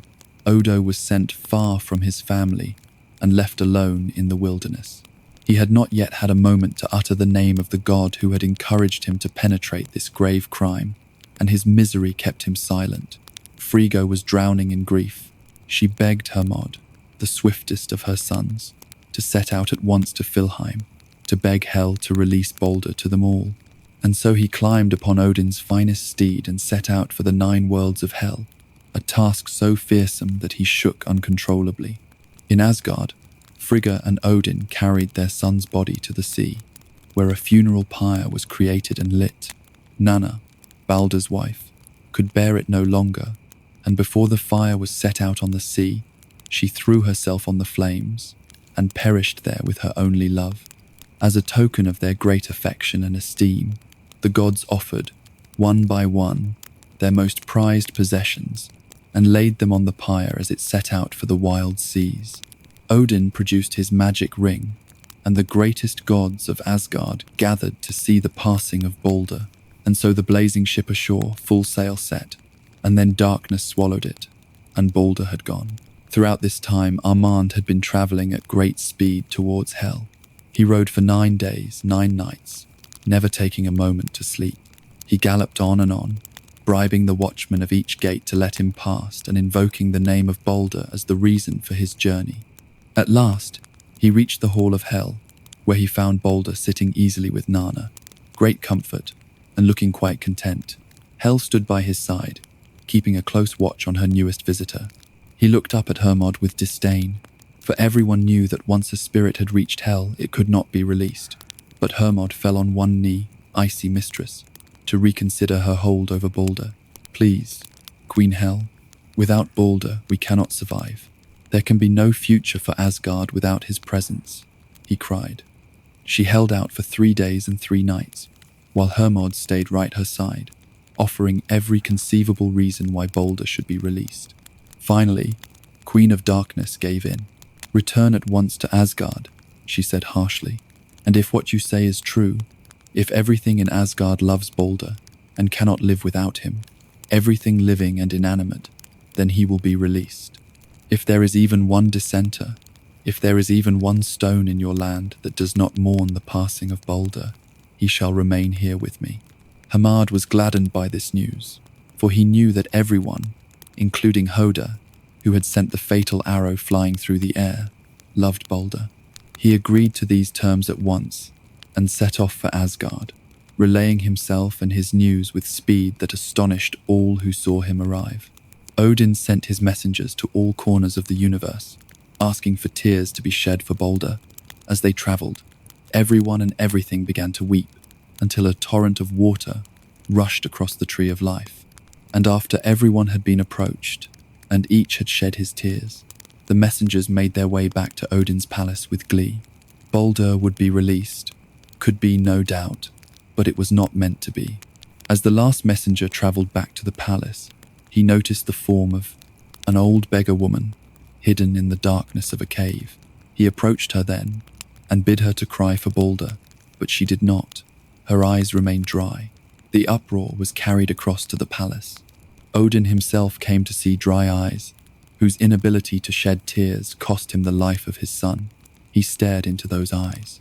Odo was sent far from his family and left alone in the wilderness. He had not yet had a moment to utter the name of the god who had encouraged him to penetrate this grave crime, and his misery kept him silent. Frigga was drowning in grief. She begged Hermod, the swiftest of her sons, to set out at once to Filheim, to beg Hel to release Balder to them all. And so he climbed upon Odin's finest steed and set out for the 9 worlds of Hel, a task so fearsome that he shook uncontrollably. In Asgard, Frigga and Odin carried their son's body to the sea, where a funeral pyre was created and lit. Nanna, Balder's wife, could bear it no longer, and before the fire was set out on the sea, she threw herself on the flames and perished there with her only love. As a token of their great affection and esteem, the gods offered, one by one, their most prized possessions and laid them on the pyre as it set out for the wild seas. Odin produced his magic ring, and the greatest gods of Asgard gathered to see the passing of Balder. And so the blazing ship ashore, full sail set, and then darkness swallowed it, and Balder had gone. Throughout this time, Armand had been travelling at great speed towards Hel. He rode for 9 days, 9 nights, never taking a moment to sleep. He galloped on, bribing the watchman of each gate to let him past and invoking the name of Balder as the reason for his journey. At last, he reached the hall of Hel, where he found Balder sitting easily with Nanna, great comfort, and looking quite content. Hel stood by his side, keeping a close watch on her newest visitor. He looked up at Hermod with disdain, for everyone knew that once a spirit had reached Hel, it could not be released. But Hermod fell on one knee, icy mistress, to reconsider her hold over Balder. Please, Queen Hel, without Balder we cannot survive. There can be no future for Asgard without his presence, he cried. She held out for 3 days and 3 nights, while Hermod stayed right her side, offering every conceivable reason why Balder should be released. Finally, Queen of Darkness gave in. Return at once to Asgard, she said harshly, and if what you say is true, if everything in Asgard loves Balder and cannot live without him, everything living and inanimate, then he will be released. If there is even one dissenter, if there is even one stone in your land that does not mourn the passing of Balder, he shall remain here with me. Hermod was gladdened by this news, for he knew that everyone, including Hoda, who had sent the fatal arrow flying through the air, loved Balder. He agreed to these terms at once and set off for Asgard, relaying himself and his news with speed that astonished all who saw him arrive. Odin sent his messengers to all corners of the universe, asking for tears to be shed for Balder. As they travelled, everyone and everything began to weep, until a torrent of water rushed across the Tree of Life. And after everyone had been approached, and each had shed his tears, the messengers made their way back to Odin's palace with glee. Balder would be released, could be no doubt, but it was not meant to be. As the last messenger travelled back to the palace, he noticed the form of an old beggar woman, hidden in the darkness of a cave. He approached her then, and bid her to cry for Balder, but she did not. Her eyes remained dry. The uproar was carried across to the palace. Odin himself came to see dry eyes, whose inability to shed tears cost him the life of his son. He stared into those eyes,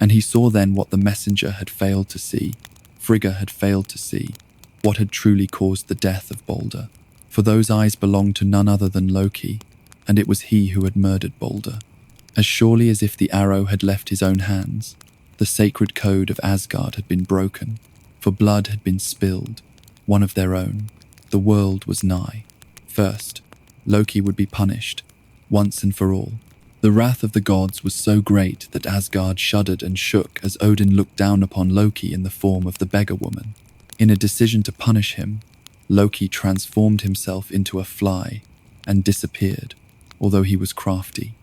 and he saw then what the messenger had failed to see, Frigga had failed to see, what had truly caused the death of Balder. For those eyes belonged to none other than Loki, and it was he who had murdered Balder. As surely as if the arrow had left his own hands, the sacred code of Asgard had been broken, for blood had been spilled, one of their own. The world was nigh. First, Loki would be punished, once and for all. The wrath of the gods was so great that Asgard shuddered and shook as Odin looked down upon Loki in the form of the beggar woman. In a decision to punish him, Loki transformed himself into a fly and disappeared, although he was crafty.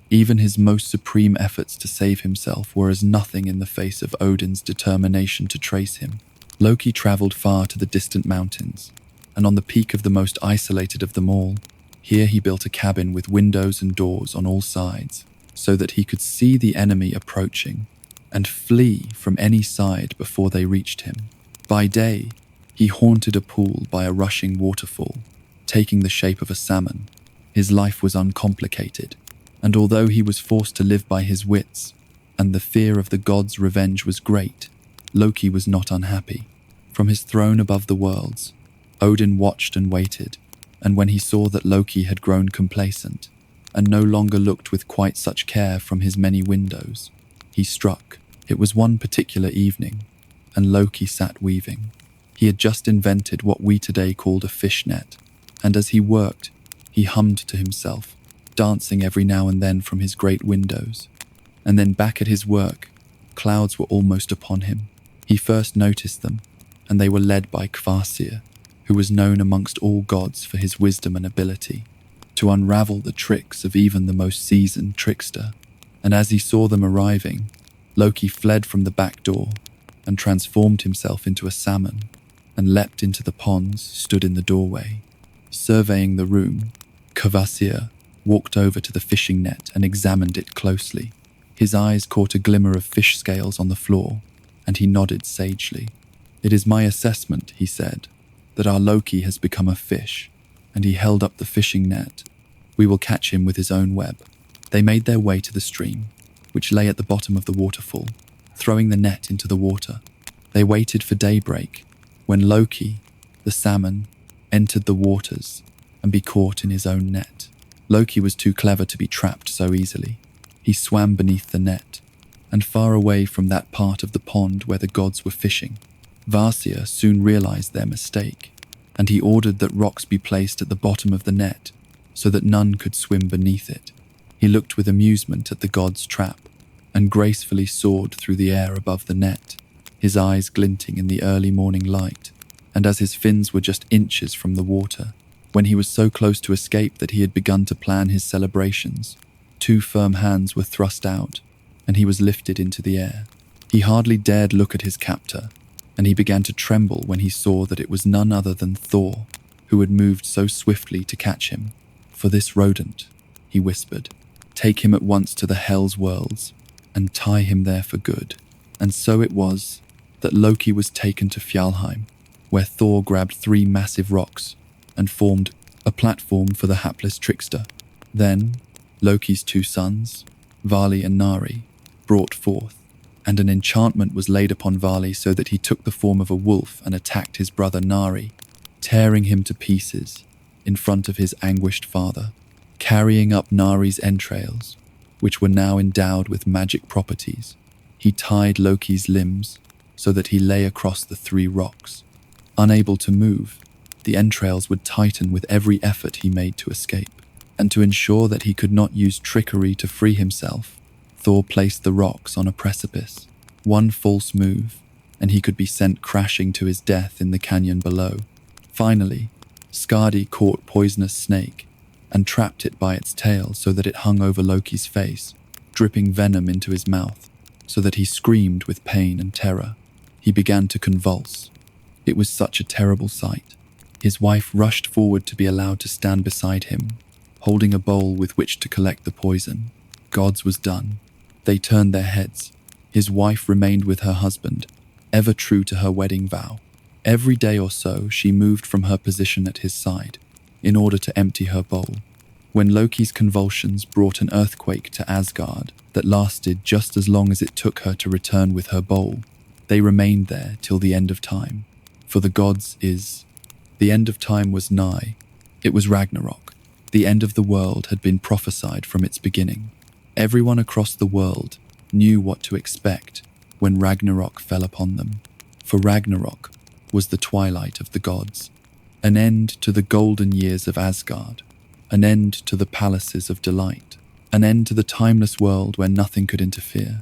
Even his most supreme efforts to save himself were as nothing in the face of Odin's determination to trace him. Loki travelled far to the distant mountains, and on the peak of the most isolated of them all, here he built a cabin with windows and doors on all sides, so that he could see the enemy approaching and flee from any side before they reached him. By day, he haunted a pool by a rushing waterfall, taking the shape of a salmon. His life was uncomplicated, and although he was forced to live by his wits, and the fear of the gods' revenge was great, Loki was not unhappy. From his throne above the worlds, Odin watched and waited, and when he saw that Loki had grown complacent, and no longer looked with quite such care from his many windows, he struck. It was one particular evening, and Loki sat weaving. He had just invented what we today called a fishnet, and as he worked, he hummed to himself, dancing every now and then from his great windows. And then back at his work, clouds were almost upon him. He first noticed them, and they were led by Kvasir, who was known amongst all gods for his wisdom and ability to unravel the tricks of even the most seasoned trickster. And as he saw them arriving, Loki fled from the back door and transformed himself into a salmon and leapt into the ponds stood in the doorway. Surveying the room, Kvasir walked over to the fishing net and examined it closely. His eyes caught a glimmer of fish scales on the floor, and he nodded sagely. "It is my assessment," he said, "that our Loki has become a fish," and he held up the fishing net. "We will catch him with his own web." They made their way to the stream, which lay at the bottom of the waterfall, throwing the net into the water. They waited for daybreak, when Loki, the salmon, entered the waters and be caught in his own net. Loki was too clever to be trapped so easily. He swam beneath the net, and far away from that part of the pond where the gods were fishing. Varsia soon realized their mistake, and he ordered that rocks be placed at the bottom of the net so that none could swim beneath it. He looked with amusement at the god's trap and gracefully soared through the air above the net, his eyes glinting in the early morning light, and as his fins were just inches from the water, when he was so close to escape that he had begun to plan his celebrations, 2 firm hands were thrust out, and he was lifted into the air. He hardly dared look at his captor, and he began to tremble when he saw that it was none other than Thor, who had moved so swiftly to catch him. "For this rodent," he whispered, "take him at once to the Hell's Worlds, and tie him there for good." And so it was that Loki was taken to Fjalheim, where Thor grabbed 3 massive rocks and formed a platform for the hapless trickster. Then, Loki's 2 sons, Vali and Nari, brought forth, and an enchantment was laid upon Vali so that he took the form of a wolf and attacked his brother Nari, tearing him to pieces in front of his anguished father. Carrying up Nari's entrails, which were now endowed with magic properties, he tied Loki's limbs so that he lay across the 3 rocks. Unable to move, the entrails would tighten with every effort he made to escape, and to ensure that he could not use trickery to free himself, Thor placed the rocks on a precipice. One false move, and he could be sent crashing to his death in the canyon below. Finally, Skadi caught poisonous snake and trapped it by its tail so that it hung over Loki's face, dripping venom into his mouth, so that he screamed with pain and terror. He began to convulse. It was such a terrible sight. His wife rushed forward to be allowed to stand beside him, holding a bowl with which to collect the poison. God's was done. They turned their heads. His wife remained with her husband, ever true to her wedding vow. Every day or so, she moved from her position at his side, in order to empty her bowl. When Loki's convulsions brought an earthquake to Asgard that lasted just as long as it took her to return with her bowl, they remained there till the end of time. For the gods is... The end of time was nigh. It was Ragnarok. The end of the world had been prophesied from its beginning. Everyone across the world knew what to expect when Ragnarok fell upon them. For Ragnarok was the twilight of the gods, an end to the golden years of Asgard, an end to the palaces of delight, an end to the timeless world where nothing could interfere.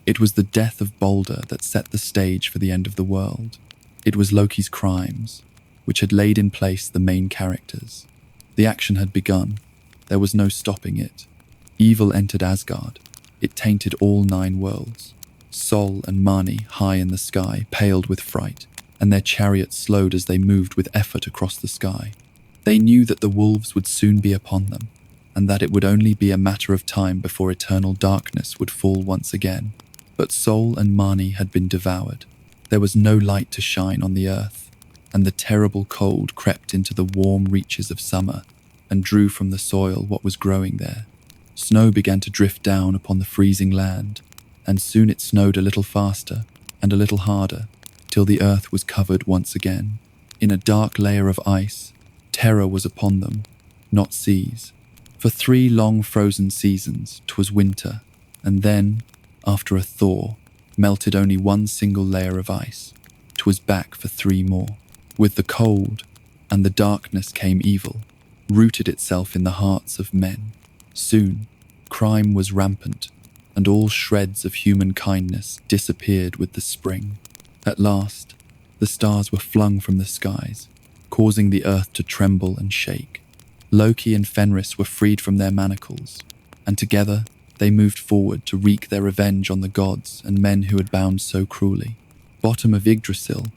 It was the death of Balder that set the stage for the end of the world. It was Loki's crimes, which had laid in place the main characters. The action had begun. There was no stopping it. Evil entered Asgard. It tainted all 9 worlds. Sol and Mani, high in the sky, paled with fright, and their chariots slowed as they moved with effort across the sky. They knew that the wolves would soon be upon them, and that it would only be a matter of time before eternal darkness would fall once again. But Sol and Mani had been devoured. There was no light to shine on the earth, and the terrible cold crept into the warm reaches of summer and drew from the soil what was growing there. Snow began to drift down upon the freezing land, and soon it snowed a little faster and a little harder, till the earth was covered once again. In a dark layer of ice, terror was upon them, not seas. For 3 long frozen seasons 'twas winter, and then, after a thaw, melted only one single layer of ice. 'Twas back for 3 more. With the cold and the darkness came evil, rooted itself in the hearts of men. Soon, crime was rampant, and all shreds of human kindness disappeared with the spring. At last, the stars were flung from the skies, causing the earth to tremble and shake. Loki and Fenris were freed from their manacles, and together they moved forward to wreak their revenge on the gods and men who had bound so cruelly. Bottom of Yggdrasil,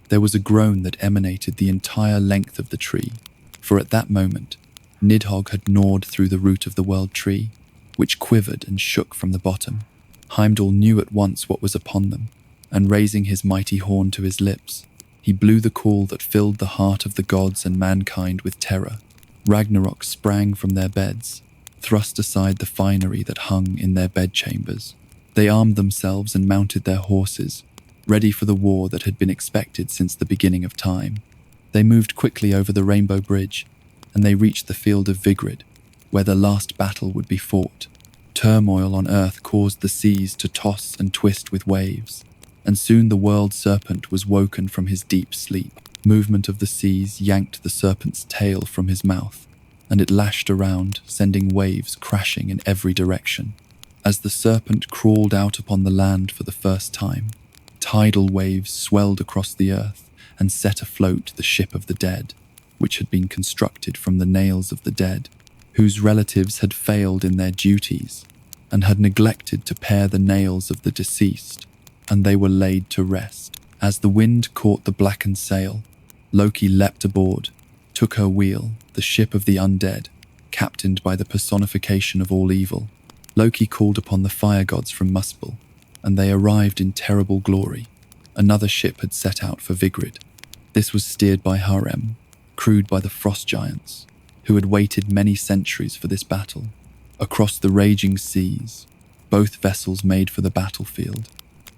there was a groan that emanated the entire length of the tree, for at that moment, Nidhogg had gnawed through the root of the world tree, which quivered and shook from the bottom. Heimdall knew at once what was upon them. and raising his mighty horn to his lips, he blew the call that filled the heart of the gods and mankind with terror. Ragnarok sprang from their beds, thrust aside the finery that hung in their bedchambers. They armed themselves and mounted their horses, ready for the war that had been expected since the beginning of time. They moved quickly over the Rainbow Bridge, and they reached the field of Vigrid, where the last battle would be fought. Turmoil on earth caused the seas to toss and twist with waves, and soon the world serpent was woken from his deep sleep. Movement of the seas yanked the serpent's tail from his mouth, and it lashed around, sending waves crashing in every direction. As the serpent crawled out upon the land for the first time, tidal waves swelled across the earth and set afloat the ship of the dead, which had been constructed from the nails of the dead, whose relatives had failed in their duties and had neglected to pare the nails of the deceased, and they were laid to rest. As the wind caught the blackened sail, Loki leapt aboard, took her wheel, the ship of the undead, captained by the personification of all evil. Loki called upon the fire gods from Muspel, and they arrived in terrible glory. Another ship had set out for Vigrid. This was steered by Harem, crewed by the frost giants, who had waited many centuries for this battle. Across the raging seas, both vessels made for the battlefield.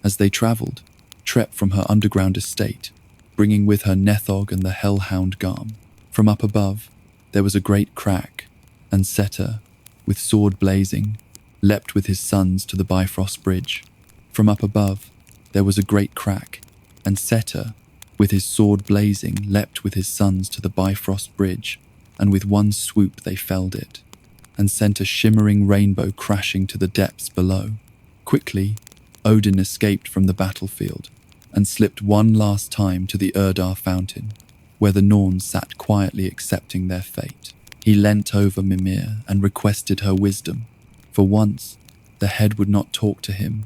As they travelled, Trep from her underground estate, bringing with her Nethog and the hellhound Garm. From up above, there was a great crack, and Setter, with sword blazing, leapt with his sons to the Bifrost Bridge. From up above, there was a great crack, and Setter, with his sword blazing, leapt with his sons to the Bifrost Bridge, and with one swoop they felled it, and sent a shimmering rainbow crashing to the depths below. Quickly, Odin escaped from the battlefield, and slipped one last time to the Urdar fountain, where the Norns sat quietly accepting their fate. He leant over Mimir and requested her wisdom. For once, the head would not talk to him,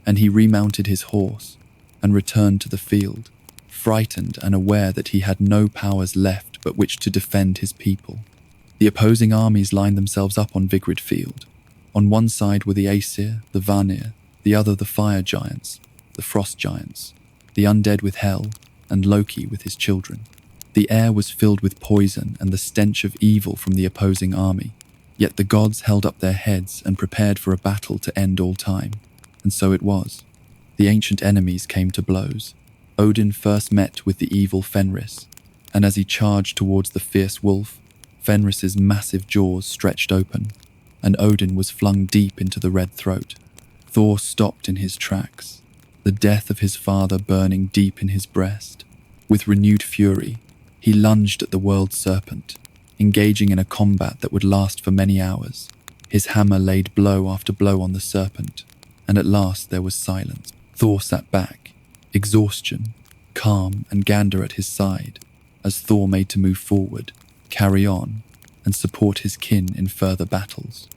and he remounted his horse and returned to the field, frightened and aware that he had no powers left but which to defend his people. The opposing armies lined themselves up on Vigrid Field. On one side were the Aesir, the Vanir, the other the fire giants, the frost giants, the undead with Hel, and Loki with his children. The air was filled with poison and the stench of evil from the opposing army, yet the gods held up their heads and prepared for a battle to end all time. And so it was. The ancient enemies came to blows. Odin first met with the evil Fenris, and as he charged towards the fierce wolf, Fenris's massive jaws stretched open, and Odin was flung deep into the red throat. Thor stopped in his tracks, the death of his father burning deep in his breast. With renewed fury, he lunged at the world serpent, engaging in a combat that would last for many hours. His hammer laid blow after blow on the serpent, and at last there was silence. Thor sat back, exhaustion, calm, and Gander at his side, as Thor made to move forward, carry on, and support his kin in further battles.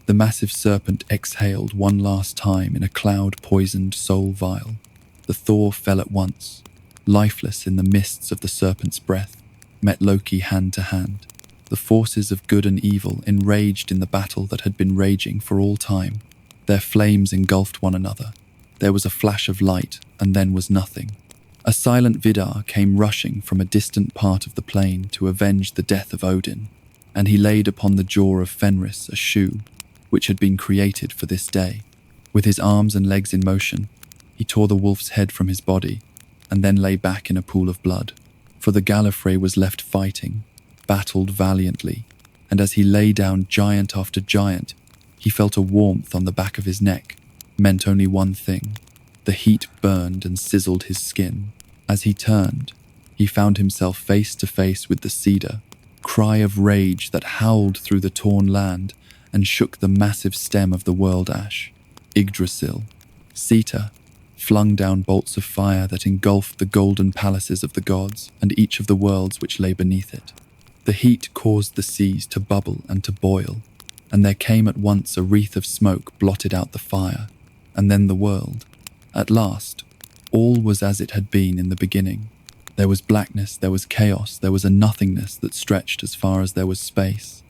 The massive serpent exhaled one last time in a cloud-poisoned soul vial. The Thor fell at once, lifeless in the mists of the serpent's breath, met Loki hand to hand. The forces of good and evil enraged in the battle that had been raging for all time. Their flames engulfed one another. There was a flash of light, and then was nothing. A silent Vidar came rushing from a distant part of the plain to avenge the death of Odin, and he laid upon the jaw of Fenris a shoe, which had been created for this day. With his arms and legs in motion, he tore the wolf's head from his body, and then lay back in a pool of blood. For the Gallifrey was left fighting, battled valiantly, and as he lay down giant after giant, he felt a warmth on the back of his neck, meant only one thing. The heat burned and sizzled his skin. As he turned, he found himself face to face with the cedar, cry of rage that howled through the torn land and shook the massive stem of the world ash. Yggdrasil, Sita, flung down bolts of fire that engulfed the golden palaces of the gods and each of the worlds which lay beneath it. The heat caused the seas to bubble and to boil, and there came at once a wreath of smoke blotted out the fire, and then the world. At last, all was as it had been in the beginning. There was blackness, there was chaos, there was a nothingness that stretched as far as there was space.